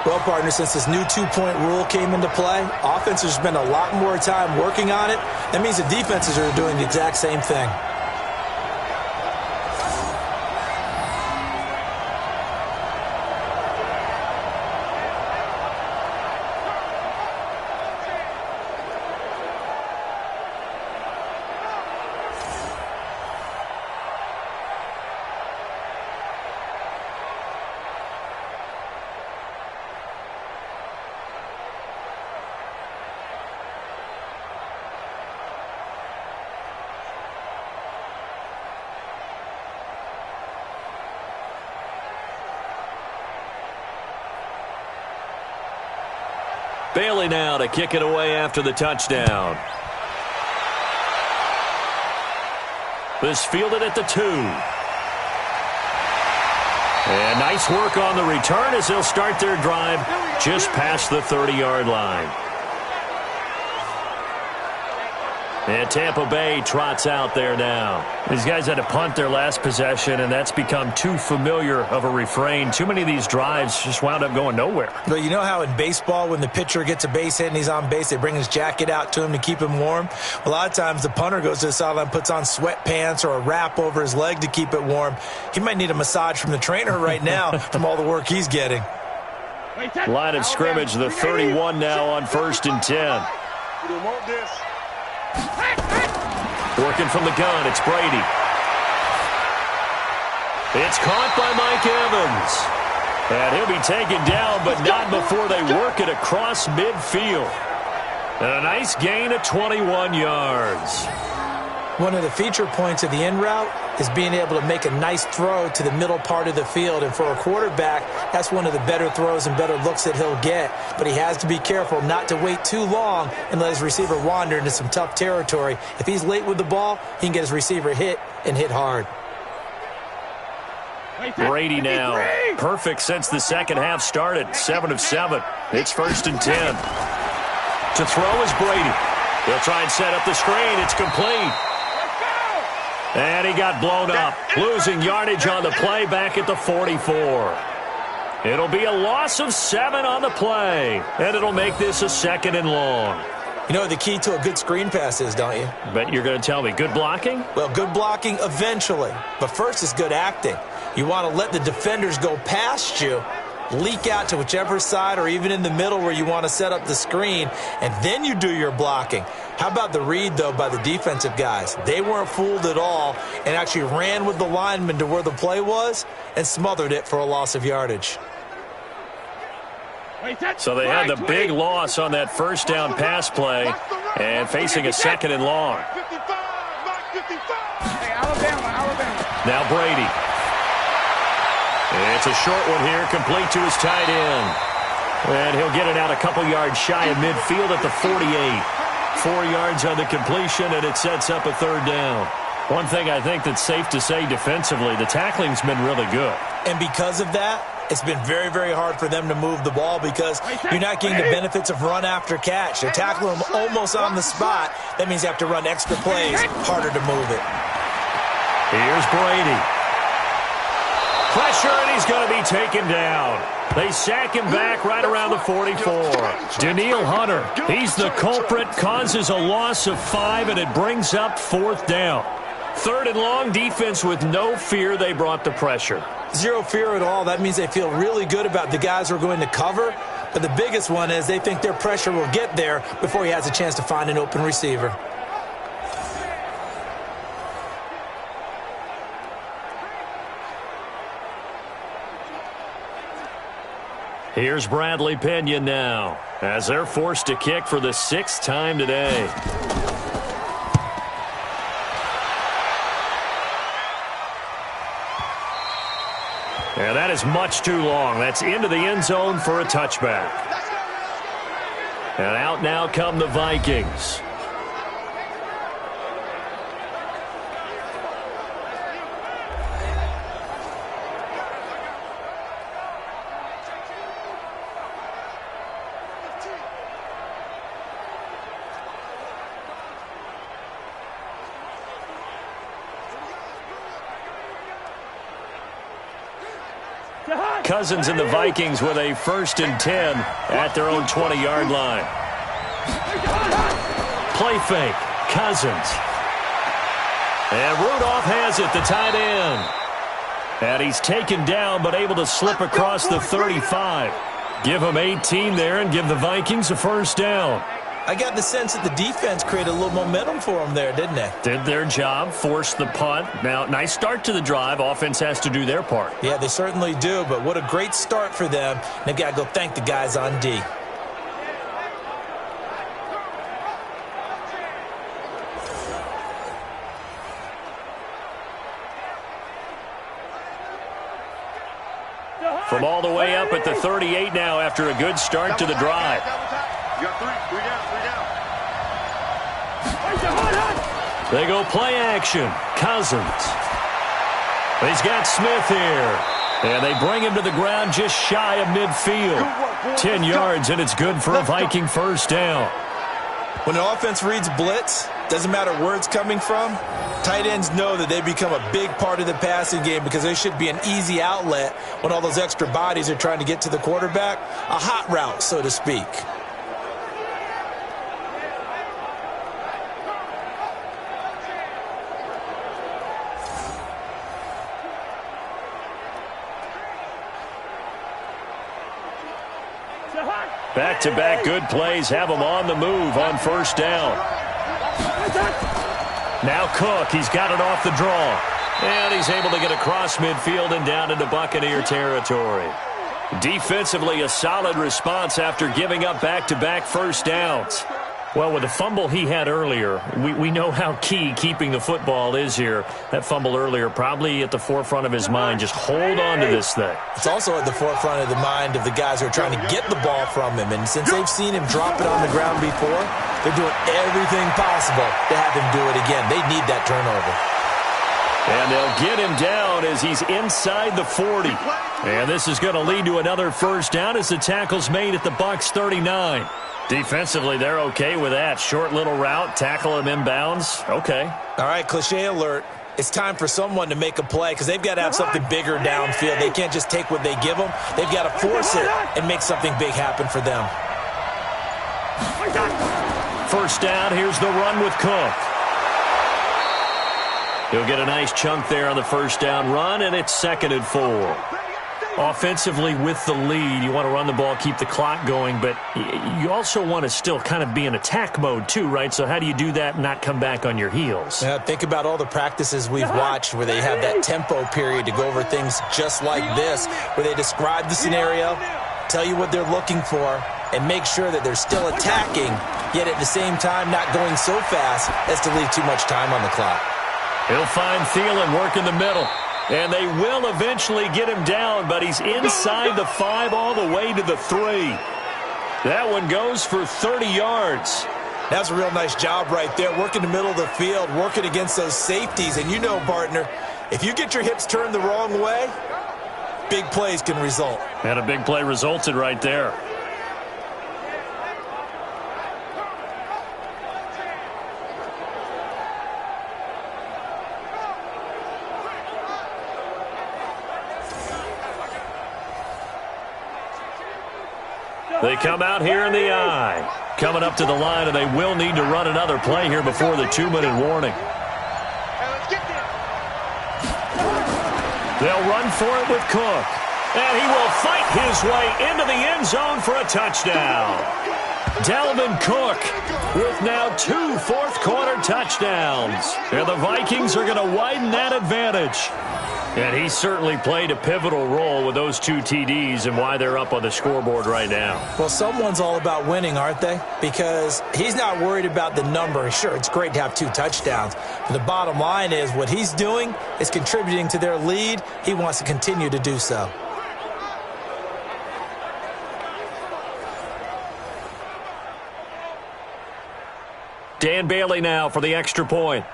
Well, partner, since this new 2-point rule came into play, offenses spend a lot more time working on it. That means the defenses are doing the exact same thing. Bailey now to kick it away after the touchdown. This fielded at the 2. And nice work on the return as they'll start their drive just past the 30-yard line. And Tampa Bay trots out there now. These guys had to punt their last possession, and that's become too familiar of a refrain. Too many of these drives just wound up going nowhere. But you know how in baseball, when the pitcher gets a base hit and he's on base, they bring his jacket out to him to keep him warm? A lot of times the punter goes to the sideline, puts on sweatpants or a wrap over his leg to keep it warm. He might need a massage from the trainer right now from all the work he's getting. Line of scrimmage, the 31 now on 1st and 10. Working from the gun, it's Brady. It's caught by Mike Evans. And he'll be taken down, but not before they work it across midfield. And a nice gain of 21 yards. One of the feature points of the in route is being able to make a nice throw to the middle part of the field. And for a quarterback, that's one of the better throws and better looks that he'll get. But he has to be careful not to wait too long and let his receiver wander into some tough territory. If he's late with the ball, he can get his receiver hit and hit hard. Brady now. Perfect since the second half started. 7 of 7. It's 1st and 10. To throw is Brady. He'll try and set up the screen. It's complete. And he got blown up, losing yardage on the play back at the 44. It'll be a loss of 7 on the play, and it'll make this a 2nd and long. You know what the key to a good screen pass is, don't you? Bet you're going to tell me. Good blocking? Well, good blocking eventually. But first is good acting. You want to let the defenders go past you, leak out to whichever side or even in the middle where you want to set up the screen, and then you do your blocking. How about the read, though, by the defensive guys? They weren't fooled at all and actually ran with the lineman to where the play was and smothered it for a loss of yardage. So they had the big loss on that first down pass play and facing a 2nd and long. Now Brady. It's a short one here, complete to his tight end. And he'll get it out a couple yards shy of midfield at the 48. 4 yards on the completion, and it sets up a 3rd down. One thing I think that's safe to say defensively, the tackling's been really good. And because of that, it's been very, very hard for them to move the ball because you're not getting the benefits of run after catch. They're tackling them almost on the spot. That means you have to run extra plays, harder to move it. Here's Brady. Pressure, and he's going to be taken down. They sack him back right around the 44. Danielle Hunter, he's the culprit, causes a loss of 5, and it brings up 4th down. 3rd and long, defense with no fear. They brought the pressure. Zero fear at all. That means they feel really good about the guys who are going to cover. But the biggest one is they think their pressure will get there before he has a chance to find an open receiver. Here's Bradley Pinion now as they're forced to kick for the 6th time today. Yeah, that is much too long. That's into the end zone for a touchback. And out now come the Vikings. Cousins and the Vikings with a 1st and 10 at their own 20-yard line. Play fake. Cousins. And Rudolph has it, the tight end. And he's taken down but able to slip across the 35. Give him 18 there and give the Vikings a 1st down. I got the sense that the defense created a little momentum for them there, didn't they? Did their job, forced the punt. Now, nice start to the drive. Offense has to do their part. Yeah, they certainly do, but what a great start for them. They've got to go thank the guys on D. From all the way up at the 38 now after a good start to the drive. You got three down. They go play action. Cousins. He's got Smith here. And they bring him to the ground just shy of midfield. 10 yards, and it's good for a Viking 1st down. When an offense reads blitz, doesn't matter where it's coming from, tight ends know that they become a big part of the passing game because they should be an easy outlet when all those extra bodies are trying to get to the quarterback. A hot route, so to speak. Back-to-back good plays have him on the move on 1st down. Now Cook, he's got it off the draw. And he's able to get across midfield and down into Buccaneer territory. Defensively, a solid response after giving up back-to-back 1st downs. Well, with the fumble he had earlier, we know how key keeping the football is here. That fumble earlier probably at the forefront of his mind. Just hold on to this thing. It's also at the forefront of the mind of the guys who are trying to get the ball from him. And since they've seen him drop it on the ground before, they're doing everything possible to have him do it again. They need that turnover. And they'll get him down as he's inside the 40. And this is going to lead to another 1st down as the tackle's made at the Bucs 39. Defensively, they're okay with that. Short little route, tackle him inbounds. Okay. All right, cliche alert. It's time for someone to make a play because they've got to have something bigger downfield. They can't just take what they give them. They've got to force it and make something big happen for them. 1st down, here's the run with Cook. He'll get a nice chunk there on the 1st down run, and it's 2nd and 4. Offensively with the lead, you want to run the ball, keep the clock going, but you also want to still kind of be in attack mode too, right? So how do you do that and not come back on your heels? Yeah, think about all the practices we've watched where they have that tempo period to go over things just like this, where they describe the scenario, tell you what they're looking for, and make sure that they're still attacking, yet at the same time not going so fast as to leave too much time on the clock. He'll find Thielen work in the middle. And they will eventually get him down, but he's inside the 5 all the way to the 3. That one goes for 30 yards. That's a real nice job right there, working the middle of the field, working against those safeties. And you know, partner, if you get your hips turned the wrong way, big plays can result. And a big play resulted right there. They come out here in the eye. Coming up to the line, and they will need to run another play here before the 2-minute warning. They'll run for it with Cook. And he will fight his way into the end zone for a touchdown. Dalvin Cook with now 2 fourth-quarter touchdowns. And the Vikings are going to widen that advantage. And he certainly played a pivotal role with those 2 TDs and why they're up on the scoreboard right now. Well, someone's all about winning, aren't they? Because he's not worried about the number. Sure, it's great to have 2 touchdowns. But the bottom line is what he's doing is contributing to their lead. He wants to continue to do so. Dan Bailey now for the extra point.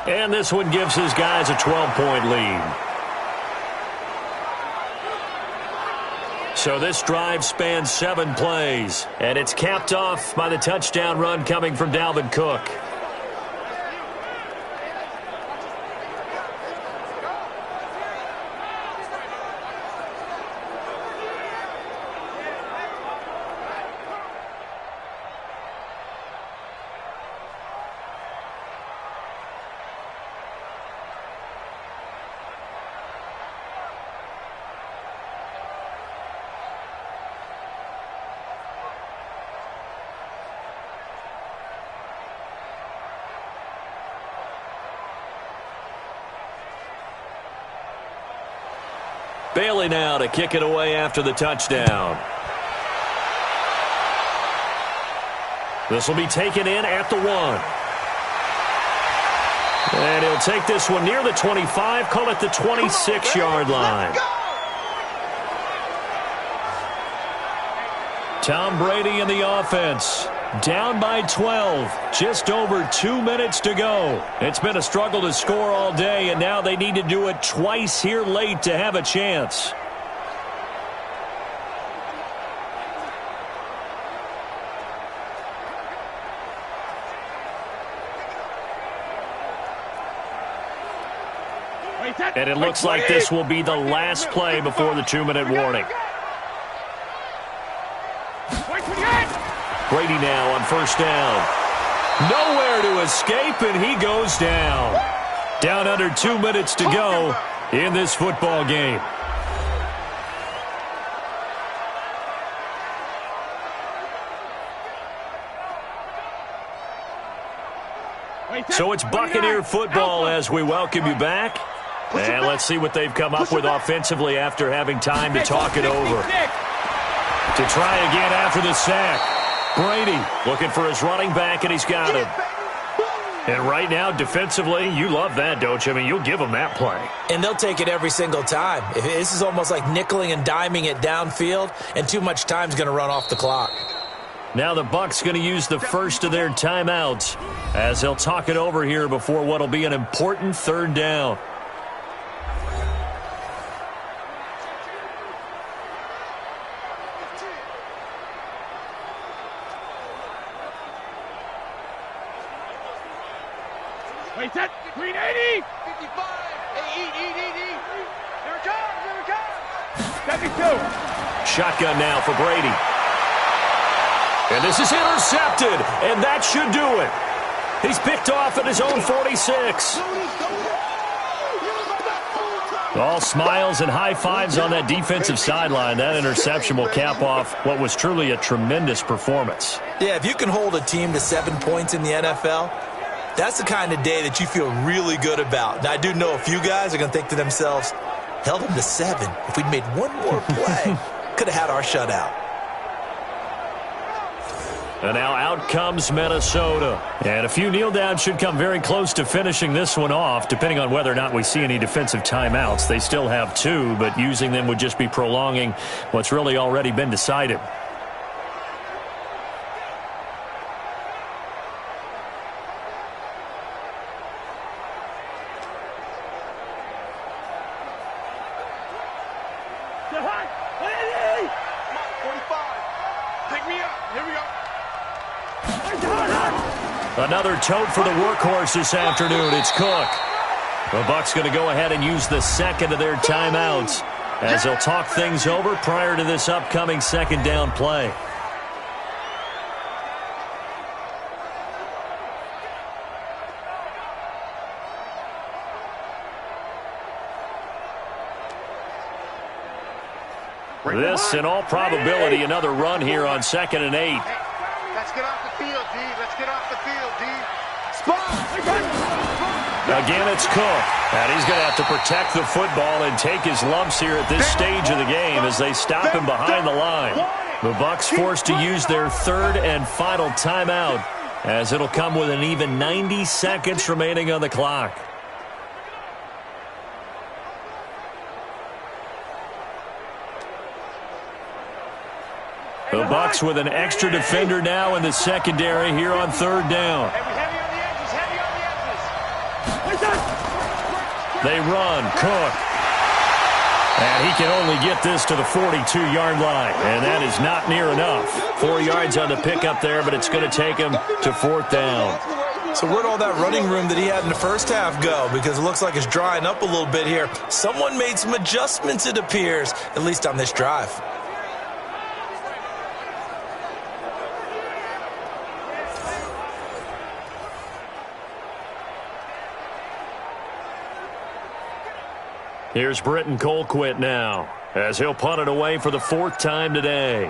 And this one gives his guys a 12-point lead. So this drive spans 7 plays, and it's capped off by the touchdown run coming from Dalvin Cook. Bailey now to kick it away after the touchdown. This will be taken in at the 1. And he'll take this one near the 25, call it the 26-yard line. Tom Brady in the offense. Down by 12. Just over 2 minutes to go. It's been a struggle to score all day, and now they need to do it twice here late to have a chance. And it looks like this will be the last play before the 2-minute warning. Brady now on first down. Nowhere to escape, and he goes down. Down under 2 minutes to go in this football game. So it's Buccaneer football as we welcome you back. And let's see what they've come up with offensively after having time to talk it over. To try again after the sack. Brady looking for his running back, and he's got him. And right now, defensively, you love that, don't you? I mean, you'll give them that play. And they'll take it every single time. This is almost like nickeling and diming it downfield, and too much time's going to run off the clock. Now the Bucs going to use the first of their timeouts as they'll talk it over here before what will be an important 3rd down. Wait, that green 80, 55, eat. Here it comes. 72. Shotgun now for Brady. And this is intercepted, and that should do it. He's picked off at his own 46. All smiles and high fives on that defensive sideline. That interception will cap off what was truly a tremendous performance. Yeah, if you can hold a team to 7 points in the NFL, that's the kind of day that you feel really good about. Now, I do know a few guys are going to think to themselves, held them to 7. If we'd made one more play, could have had our shutout. And now out comes Minnesota. And a few kneel downs should come very close to finishing this one off, depending on whether or not we see any defensive timeouts. They still have 2, but using them would just be prolonging what's really already been decided. Another tote for the workhorse this afternoon. It's Cook. The Bucs going to go ahead and use the second of their timeouts as they'll talk things over prior to this upcoming 2nd down play. This, in all probability, another run here on 2nd and 8. Let's get off the field, D. Let's get off the field, D. Again, it's Cook. And he's going to have to protect the football and take his lumps here at this stage of the game as they stop him behind the line. The Bucs forced to use their third and final timeout as it'll come with an even 90 seconds remaining on the clock. The Bucs with an extra defender now in the secondary here on third down. They run, Cook. And he can only get this to the 42-yard line, and that is not near enough. 4 yards on the pickup there, but it's going to take him to fourth down. So where'd all that running room that he had in the first half go? Because it looks like it's drying up a little bit here. Someone made some adjustments, it appears, at least on this drive. Here's Britton Colquitt now as he'll punt it away for the fourth time today.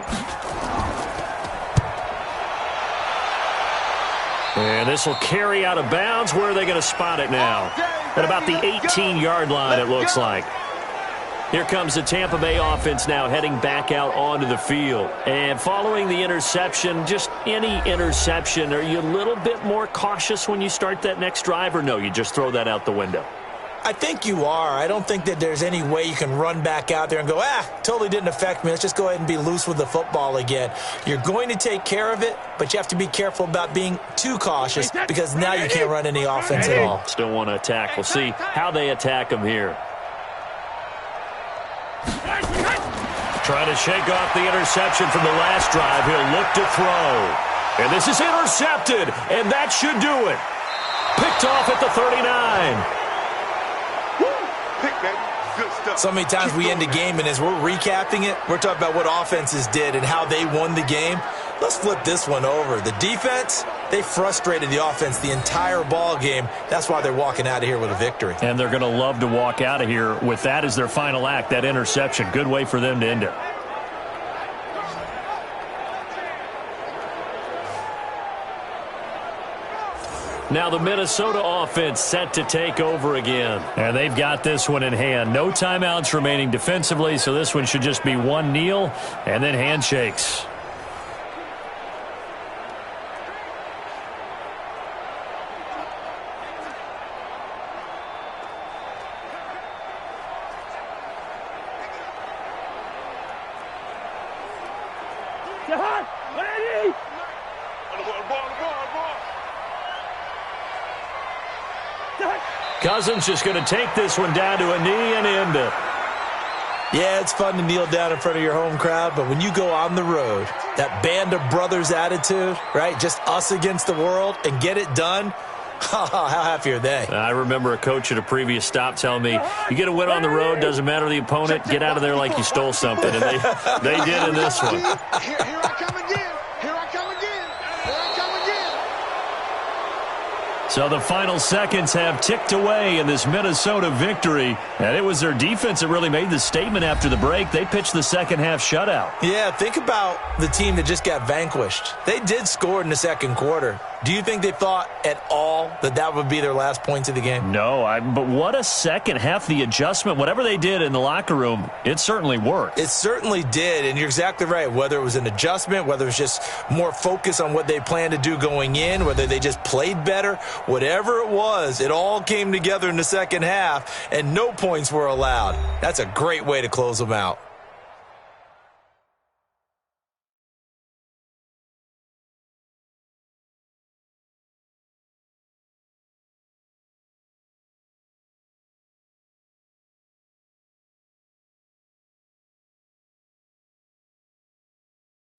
And this will carry out of bounds. Where are they going to spot it now? At about the 18-yard line, it looks like. Here comes the Tampa Bay offense now heading back out onto the field. And following the interception, just any interception, are you a little bit more cautious when you start that next drive, or no, you just throw that out the window? I think you are. I don't think that there's any way you can run back out there and go, totally didn't affect me. Let's just go ahead and be loose with the football again. You're going to take care of it, but you have to be careful about being too cautious because now you can't run any offense at all. Still want to attack. We'll see how they attack him here. Trying to shake off the interception from the last drive. He'll look to throw. And this is intercepted, and that should do it. Picked off at the 39. So many times we end a game, and as we're recapping it, we're talking about what offenses did and how they won the game. Let's flip this one over. The defense, they frustrated the offense the entire ball game. That's why they're walking out of here with a victory. And they're going to love to walk out of here with that as their final act, that interception. Good way for them to end it. Now the Minnesota offense set to take over again. And they've got this one in hand. No timeouts remaining defensively, so this one should just be one kneel and then handshakes. Cousins just going to take this one down to a knee and end it. Yeah, it's fun to kneel down in front of your home crowd, but when you go on the road, that band of brothers attitude, right, just us against the world, and get it done, how happy are they? I remember a coach at a previous stop telling me, you get a win on the road, doesn't matter the opponent, get out of there like you stole something. And they did in this one. Here I come again. Here I come again. Here I come again. So the final seconds have ticked away in this Minnesota victory. And it was their defense that really made the statement after the break. They pitched the second half shutout. Yeah, think about the team that just got vanquished. They did score in the second quarter. Do you think they thought at all that that would be their last points of the game? No, but what a second half. The adjustment, whatever they did in the locker room, it certainly worked. It certainly did, and you're exactly right. Whether it was an adjustment, whether it was just more focus on what they planned to do going in, whether they just played better, whatever it was, it all came together in the second half, and no points were allowed. That's a great way to close them out.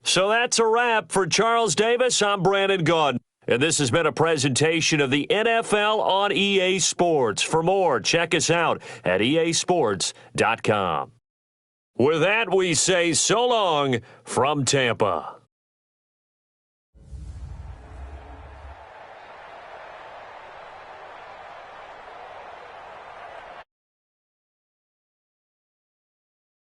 So that's a wrap for Charles Davis. I'm Brandon Gaudin. And this has been a presentation of the NFL on EA Sports. For more, check us out at easports.com. With that, we say so long from Tampa.